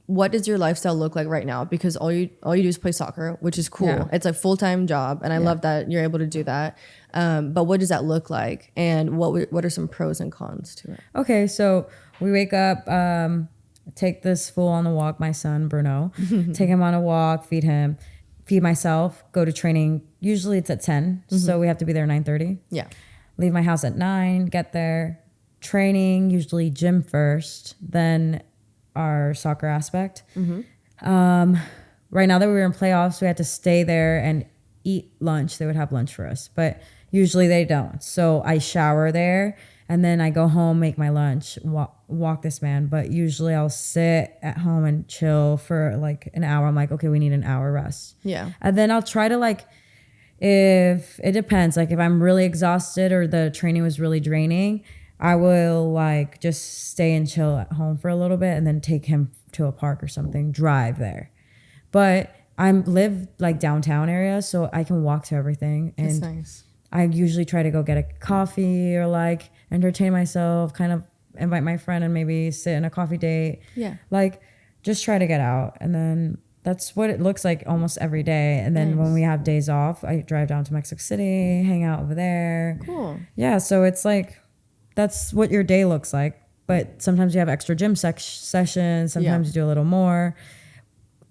what does your lifestyle look like right now? Because all you do is play soccer, which is cool. Yeah. It's a full-time job, and I love that you're able to do that. But what does that look like, and what are some pros and cons to it? Okay, so we wake up, take this fool on a walk, my son Bruno, take him on a walk, feed him, feed myself, go to training. Usually it's at 10, so we have to be there 9:30. Yeah, leave my house at 9, get there, training, usually gym first, then our soccer aspect. Right now that we were in playoffs, we had to stay there and eat lunch. They would have lunch for us, but usually they don't. So I shower there, and then I go home, make my lunch, walk this man. But usually I'll sit at home and chill for like an hour. I'm like, okay, we need an hour rest. Yeah. And then I'll try to if it depends, if I'm really exhausted or the training was really draining, I will just stay and chill at home for a little bit and then take him to a park or something, drive there. But I live downtown area, so I can walk to everything. And that's nice. I usually try to go get a coffee or entertain myself, kind of invite my friend and maybe sit in a coffee date. Yeah. Just try to get out. And then that's what it looks like almost every day. And then when we have days off, I drive down to Mexico City, hang out over there. Cool. Yeah, so it's that's what your day looks like. But sometimes you have extra gym sessions. Sometimes you do a little more.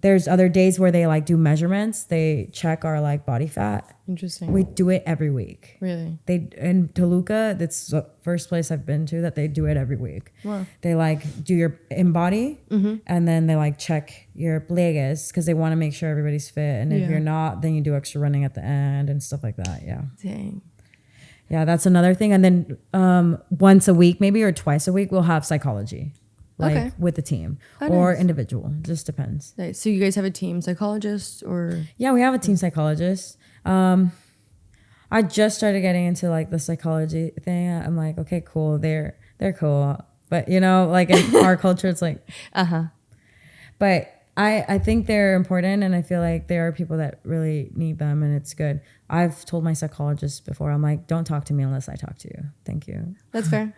There's other days where they do measurements. They check our body fat. Interesting. We do it every week. Really? They in Toluca, that's the first place I've been to that they do it every week. Wow. They do your in-body, and then they check your pliegues because they want to make sure everybody's fit. And if you're not, then you do extra running at the end and stuff like that. Yeah. Dang. Yeah, that's another thing. And then once a week, maybe, or twice a week, we'll have psychology, with the team or individual. It just depends. Nice. So you guys have a team psychologist, or? Yeah, we have a team psychologist. I just started getting into the psychology thing. I'm like, okay, cool. They're cool. But in our culture, it's but I think they're important, and I feel like there are people that really need them, and it's good. I've told my psychologist before, I'm like, don't talk to me unless I talk to you. Thank you. That's fair.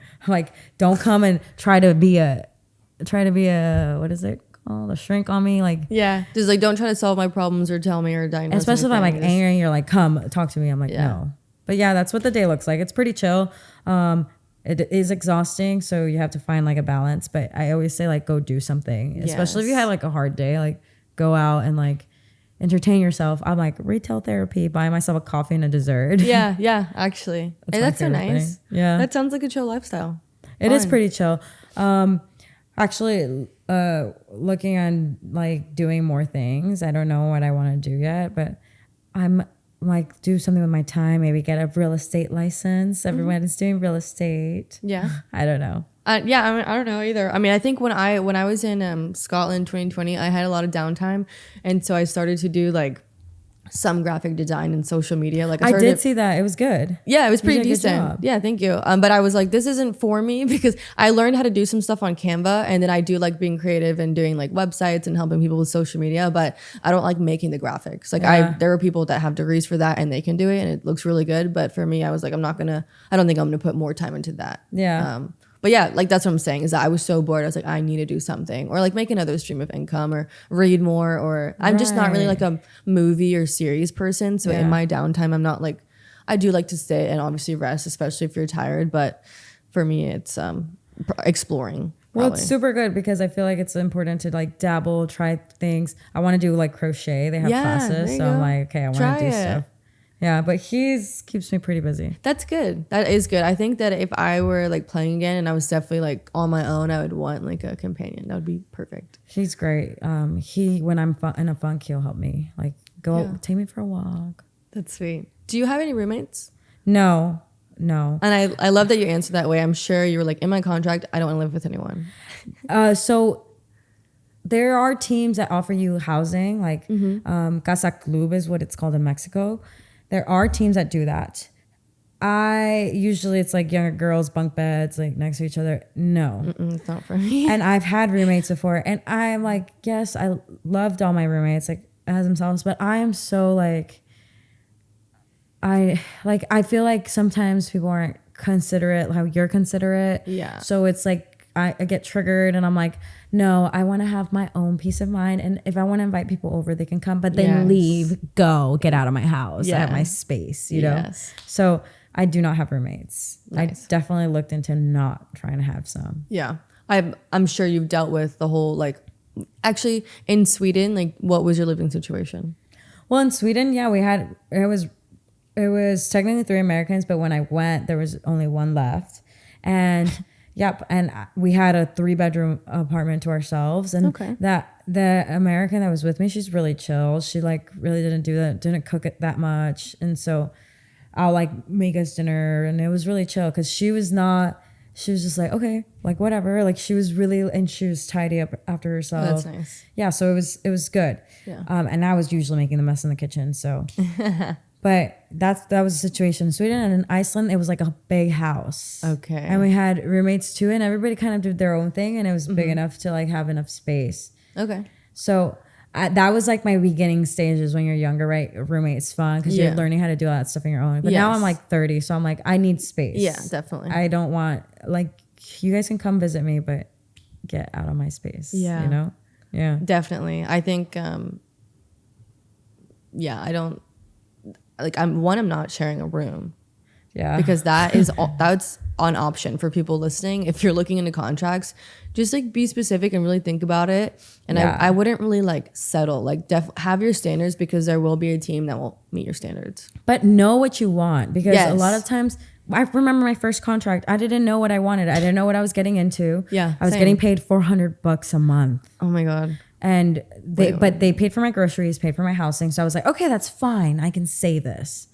Don't come and try to be a what is it called? A shrink on me. Yeah. Just don't try to solve my problems or tell me or diagnose. Especially if I'm angry and you're come talk to me. I'm no. But yeah, that's what the day looks like. It's pretty chill. It is exhausting, so you have to find a balance. But I always say go do something, especially if you have a hard day. Go out and entertain yourself. I'm retail therapy, buy myself a coffee and a dessert. Yeah, actually, that's so nice. Thing. Yeah, that sounds like a chill lifestyle. It is pretty chill. Actually, looking on doing more things. I don't know what I want to do yet, but I'm do something with my time, maybe get a real estate license. Everyone is doing real estate. Yeah. I don't know. I don't know either. I think when I was in Scotland 2020, I had a lot of downtime. And so I started to do some graphic design and social media. I did see that. It was good. Yeah, it was pretty decent. Yeah, thank you. But I was this isn't for me, because I learned how to do some stuff on Canva, and then I do being creative and doing websites and helping people with social media, but I don't like making the graphics. There are people that have degrees for that and they can do it and it looks really good. But for me, I was I don't think I'm gonna put more time into that. Yeah. But yeah, that's what I'm saying, is that I was so bored. I was I need to do something, or make another stream of income, or read more, or I'm just not really a movie or series person. So in my downtime, I'm not I do like to stay and obviously rest, especially if you're tired. But for me, it's exploring. Well, it's super good, because I feel it's important to dabble, try things. I want to do crochet. They have classes. So I'm okay, I want to do stuff. Yeah, but keeps me pretty busy. That's good. That is good. I think that if I were playing again and I was definitely on my own, I would want a companion. That would be perfect. He's great. When I'm in a funk, he'll help me. Take me for a walk. That's sweet. Do you have any roommates? No. And I love that you answered that way. I'm sure you were in my contract, I don't want to live with anyone. So there are teams that offer you housing, Casa Club is what it's called in Mexico. There are teams that do that. Usually it's like younger girls, bunk beds, like next to each other. No. It's not for me. And I've had roommates before, and I'm like, yes, I loved all my roommates, like as themselves, but I am so like, I feel like sometimes people aren't considerate how you're considerate. Yeah. So it's like I get triggered, and I'm like, no, I want to have my own peace of mind, and if I want to invite people over, they can come, but then leave, go, get out of my house. I have my space, you know. So I do not have roommates. Nice. I definitely looked into not trying to have some. Yeah. I'm sure you've dealt with the whole, like, actually in Sweden, like, what was your living situation? Well, in Sweden, yeah, it was technically 3 Americans, but when I went, there was only 1 left. And yep. And we had a 3-bedroom apartment to ourselves. And that the American that was with me, she's really chill. She like really didn't cook it that much. And so I'll like make us dinner, and it was really chill because she was just like, okay, like whatever. Like she was tidy up after herself. That's nice. Yeah. So it was good. Yeah. And I was usually making the mess in the kitchen. So, but that was the situation in Sweden. And in Iceland, it was like a big house. Okay. And we had roommates too, and everybody kind of did their own thing, and it was big enough to like have enough space. Okay. So that was like my beginning stages when you're younger, right? Roommate's fun because you're learning how to do all that stuff on your own. But now I'm like 30, so I'm like, I need space. Yeah, definitely. I don't want, like, you guys can come visit me, but get out of my space. Yeah. You know? Yeah. Definitely. I think, I don't, like, I'm not sharing a room. Yeah. Because that's an option for people listening. If you're looking into contracts, just like be specific and really think about it. And I wouldn't really like settle, like have your standards, because there will be a team that will meet your standards. But know what you want, because a lot of times, I remember my first contract, I didn't know what I wanted. I didn't know what I was getting into. Yeah. I was getting paid $400 a month. Oh my God. And they paid for my groceries, paid for my housing. So I was like, okay, that's fine. I can say this.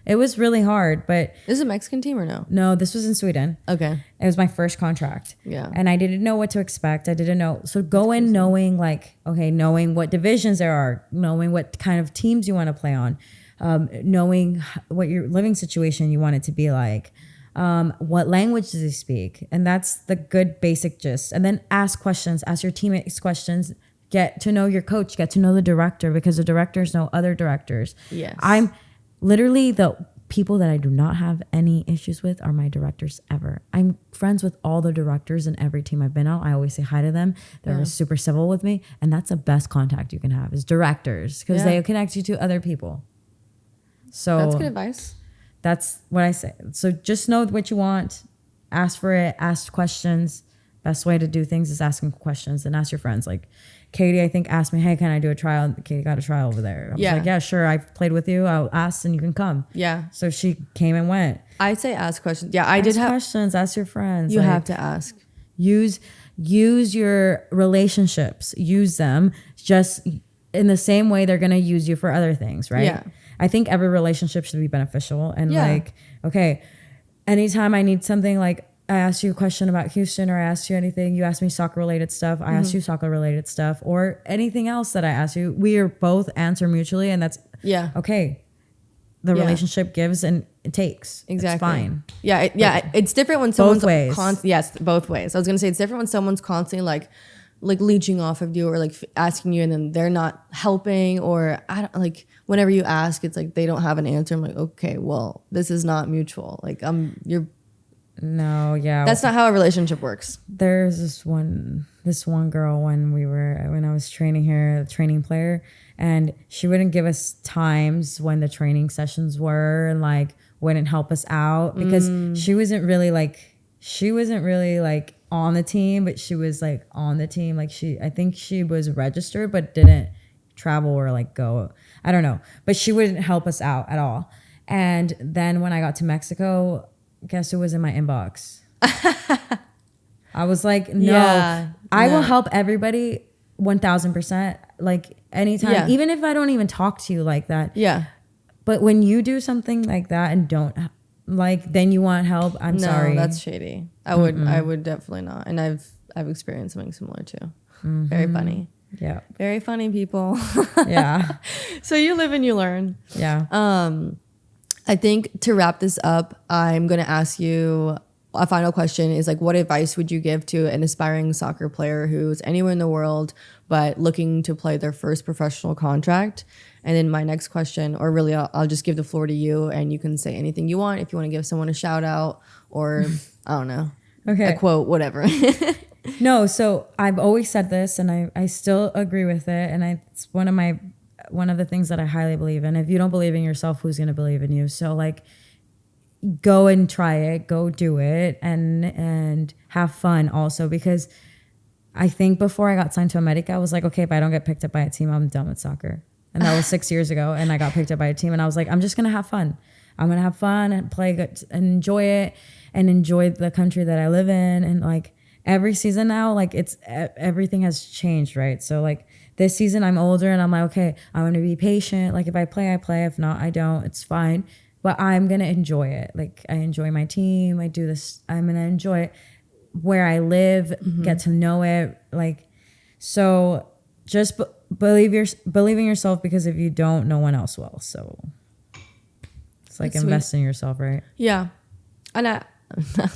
It was really hard, but... Is it a Mexican team or no? No, this was in Sweden. Okay. It was my first contract. Yeah. And I didn't know what to expect. I didn't know. So go in knowing like, okay, knowing what divisions there are, knowing what kind of teams you want to play on, knowing what your living situation you want it to be like, what language does he speak? And that's the good basic gist. And then ask questions, ask your teammates questions, get to know your coach, get to know the director, because the directors know other directors. Yes. I'm... Literally, the people that I do not have any issues with are my directors ever. I'm friends with all the directors in every team I've been on. I always say hi to them. They're super civil with me. And that's the best contact you can have is directors, because they connect you to other people. So that's good advice. That's what I say. So just know what you want. Ask for it. Ask questions. Best way to do things is asking questions, and ask your friends. Like Katie, I think, asked me, hey, can I do a trial? And Katie got a trial over there. I was like, yeah, sure. I've played with you. I'll ask and you can come. Yeah. So she came and went. I'd say ask questions. Yeah, ask questions. Ask your friends. You have to ask. Use your relationships. Use them just in the same way they're going to use you for other things, right? Yeah. I think every relationship should be beneficial. And like, okay, anytime I need something, like, I asked you a question about Houston, or I asked you anything, you asked me soccer related stuff, I asked you soccer related stuff, or anything else that I asked you, we are both answer mutually, and that's okay. The relationship gives and it takes. Exactly. It's fine. Yeah, it's different when someone's both ways. Yes, both ways. I was gonna say it's different when someone's constantly like leeching off of you, or like asking you and then they're not helping, or I don't like whenever you ask, it's like they don't have an answer. I'm like, okay, well, this is not mutual. Like No, yeah. That's not how a relationship works. There's this one girl when I was training her, a training player, and she wouldn't give us times when the training sessions were, and like wouldn't help us out because she wasn't really like on the team, but she was like on the team. Like I think she was registered but didn't travel or like go. I don't know. But she wouldn't help us out at all. And then when I got to Mexico, guess who was in my inbox? I was like, no, I will help everybody 1000%. Like anytime, even if I don't even talk to you like that. Yeah. But when you do something like that and don't like, then you want help. I'm sorry. No, that's shady. I would definitely not. And I've experienced something similar too. Very funny. Yeah. Very funny people. Yeah. So you live and you learn. Yeah. I think to wrap this up, I'm going to ask you a final question is like, what advice would you give to an aspiring soccer player who's anywhere in the world but looking to play their first professional contract? And then my next question, or really I'll just give the floor to you and you can say anything you want. If you want to give someone a shout out or I don't know, a quote, whatever. No, so I've always said this and I still agree with it. And it's one of the things that I highly believe in. If you don't believe in yourself, who's going to believe in you? So like, go and try it, go do it and have fun also, because I think before I got signed to America, I was like, okay, if I don't get picked up by a team, I'm done with soccer. And that was 6 years ago. And I got picked up by a team and I was like, I'm just going to have fun. I'm going to have fun and play good and enjoy it and enjoy the country that I live in. And like every season now, like everything has changed, right? So like this season I'm older and I'm like, okay, I'm going to be patient. Like if I play, I play. If not, I don't. It's fine. But I'm going to enjoy it. Like I enjoy my team. I do this. I'm going to enjoy it where I live, get to know it. Like, so just believe in yourself, because if you don't, no one else will. So it's like invest in yourself, right? Yeah. And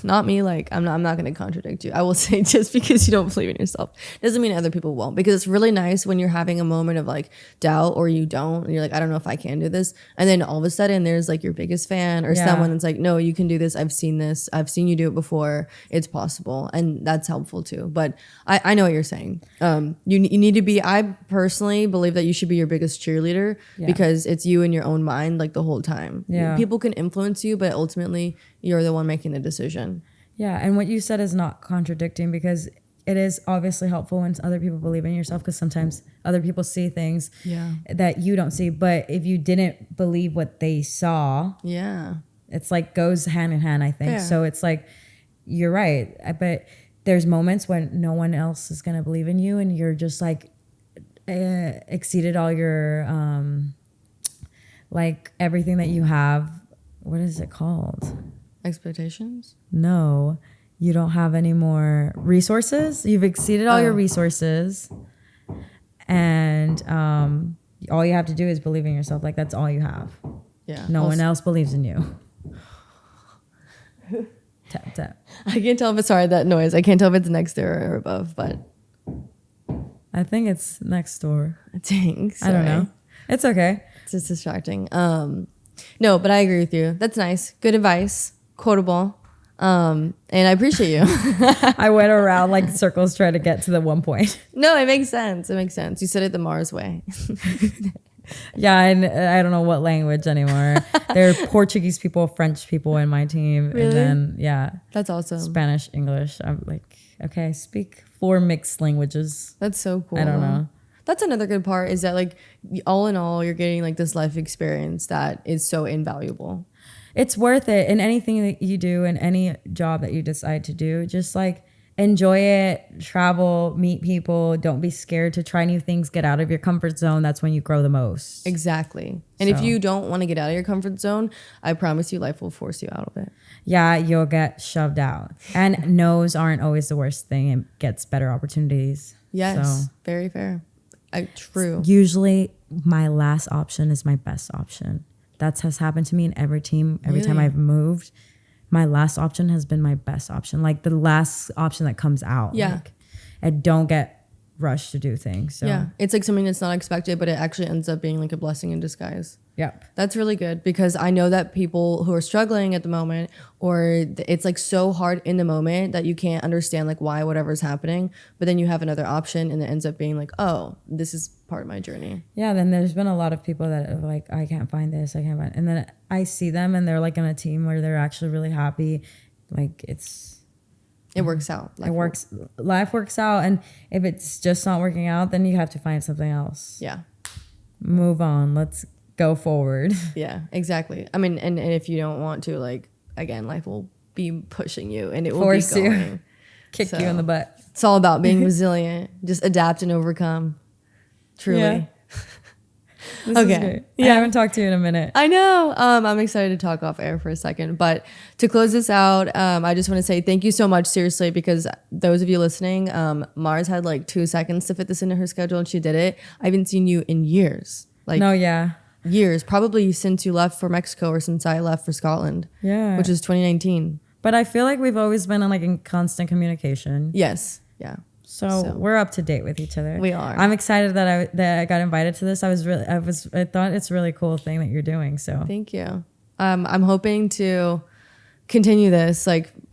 not me, like I'm not going to contradict you. I will say just because you don't believe in yourself doesn't mean other people won't, because it's really nice when you're having a moment of like doubt or you don't and you're like, I don't know if I can do this, and then all of a sudden there's like your biggest fan or someone that's like, no, you can do this, I've seen you do it before, it's possible, and that's helpful too. But I know what you're saying. You need to be, I personally believe that you should be your biggest cheerleader, because it's you in your own mind like the whole time. People can influence you, but ultimately you're the one making the decision. Yeah, and what you said is not contradicting, because it is obviously helpful when other people believe in yourself, because sometimes other people see things that you don't see. But if you didn't believe what they saw, it's like goes hand in hand, I think. So it's like, you're right. But there's moments when no one else is going to believe in you and you're just like exceeded all your, like everything that you have. What is it called? Expectations? No, you don't have any more resources. You've exceeded all your resources, and all you have to do is believe in yourself. Like that's all you have. Yeah. No one else believes in you. Tap tap. I can't tell if it's that noise. I can't tell if it's next door or above, but I think it's next door. Dang. Sorry. I don't know. It's okay. It's just distracting. No, but I agree with you. That's nice. Good advice. Quotable. And I appreciate you. I went around like circles trying to get to the one point. No, it makes sense. It makes sense. You said it the Mars way. Yeah, and I don't know what language anymore. There are Portuguese people, French people in my team. Really? And then, that's awesome. Spanish, English. I'm like, okay, I speak 4 mixed languages. That's so cool. I don't know. That's another good part, is that like all in all, you're getting like this life experience that is so invaluable. It's worth it in anything that you do, in any job that you decide to do. Just like enjoy it, travel, meet people. Don't be scared to try new things. Get out of your comfort zone. That's when you grow the most. Exactly. And if you don't want to get out of your comfort zone, I promise you life will force you out of it. Yeah, you'll get shoved out. And no's aren't always the worst thing. It gets better opportunities. Yes, very fair. True. Usually my last option is my best option. That has happened to me in every team. Every time I've moved, my last option has been my best option. Like the last option that comes out. Yeah. Like, and don't get rushed to do things. So. Yeah. It's like something that's not expected, but it actually ends up being like a blessing in disguise. Yep. That's really good, because I know that people who are struggling at the moment, or it's like so hard in the moment that you can't understand like why whatever's happening, but then you have another option and it ends up being like, oh, this is part of my journey. Yeah, then there's been a lot of people that are like, I can't find this, I can't find, and then I see them and they're like in a team where they're actually really happy. Like it works out. Life works out, and if it's just not working out, then you have to find something else. Yeah. Move on. Let's go forward. Yeah, exactly. I mean, and if you don't want to, like, again, life will be pushing you and it will force be going. You. Kick you in the butt. It's all about being resilient. Just adapt and overcome. Truly. Yeah. This is great. Yeah. I haven't talked to you in a minute. I know. I'm excited to talk off air for a second. But to close this out, I just want to say thank you so much, seriously, because those of you listening, Mars had like 2 seconds to fit this into her schedule and she did it. I haven't seen you in years. Like, no, yeah. years, probably since you left for Mexico or since I left for Scotland. Yeah. Which is 2019. But I feel like we've always been in constant communication. Yes. Yeah. So we're up to date with each other. We are. I'm excited that I got invited to this. I thought it's a really cool thing that you're doing. So thank you. I'm hoping to continue this,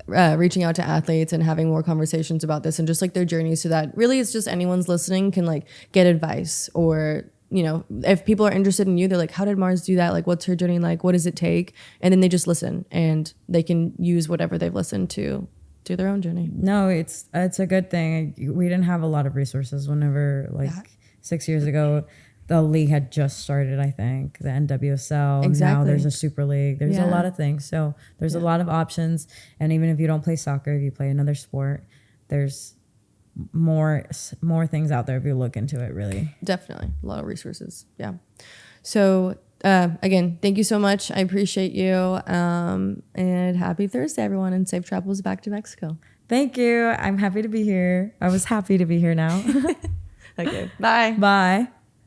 reaching out to athletes and having more conversations about this and just their journeys, so that really it's just anyone's listening can get advice, or if people are interested in you, they're how did Mars do that? What's her journey like? What does it take? And then they just listen and they can use whatever they've listened to do their own journey. No, it's a good thing. We didn't have a lot of resources whenever 6 years ago. The league had just started, I think, the NWSL. Exactly. Now there's a Super League. There's a lot of things. So there's a lot of options. And even if you don't play soccer, if you play another sport, there's more things out there if you look into it, really. Definitely. A lot of resources. Yeah. So again, thank you so much. I appreciate you. And happy Thursday, everyone, and safe travels back to Mexico. Thank you. I'm happy to be here. I was happy to be here now. Okay. Bye. Bye.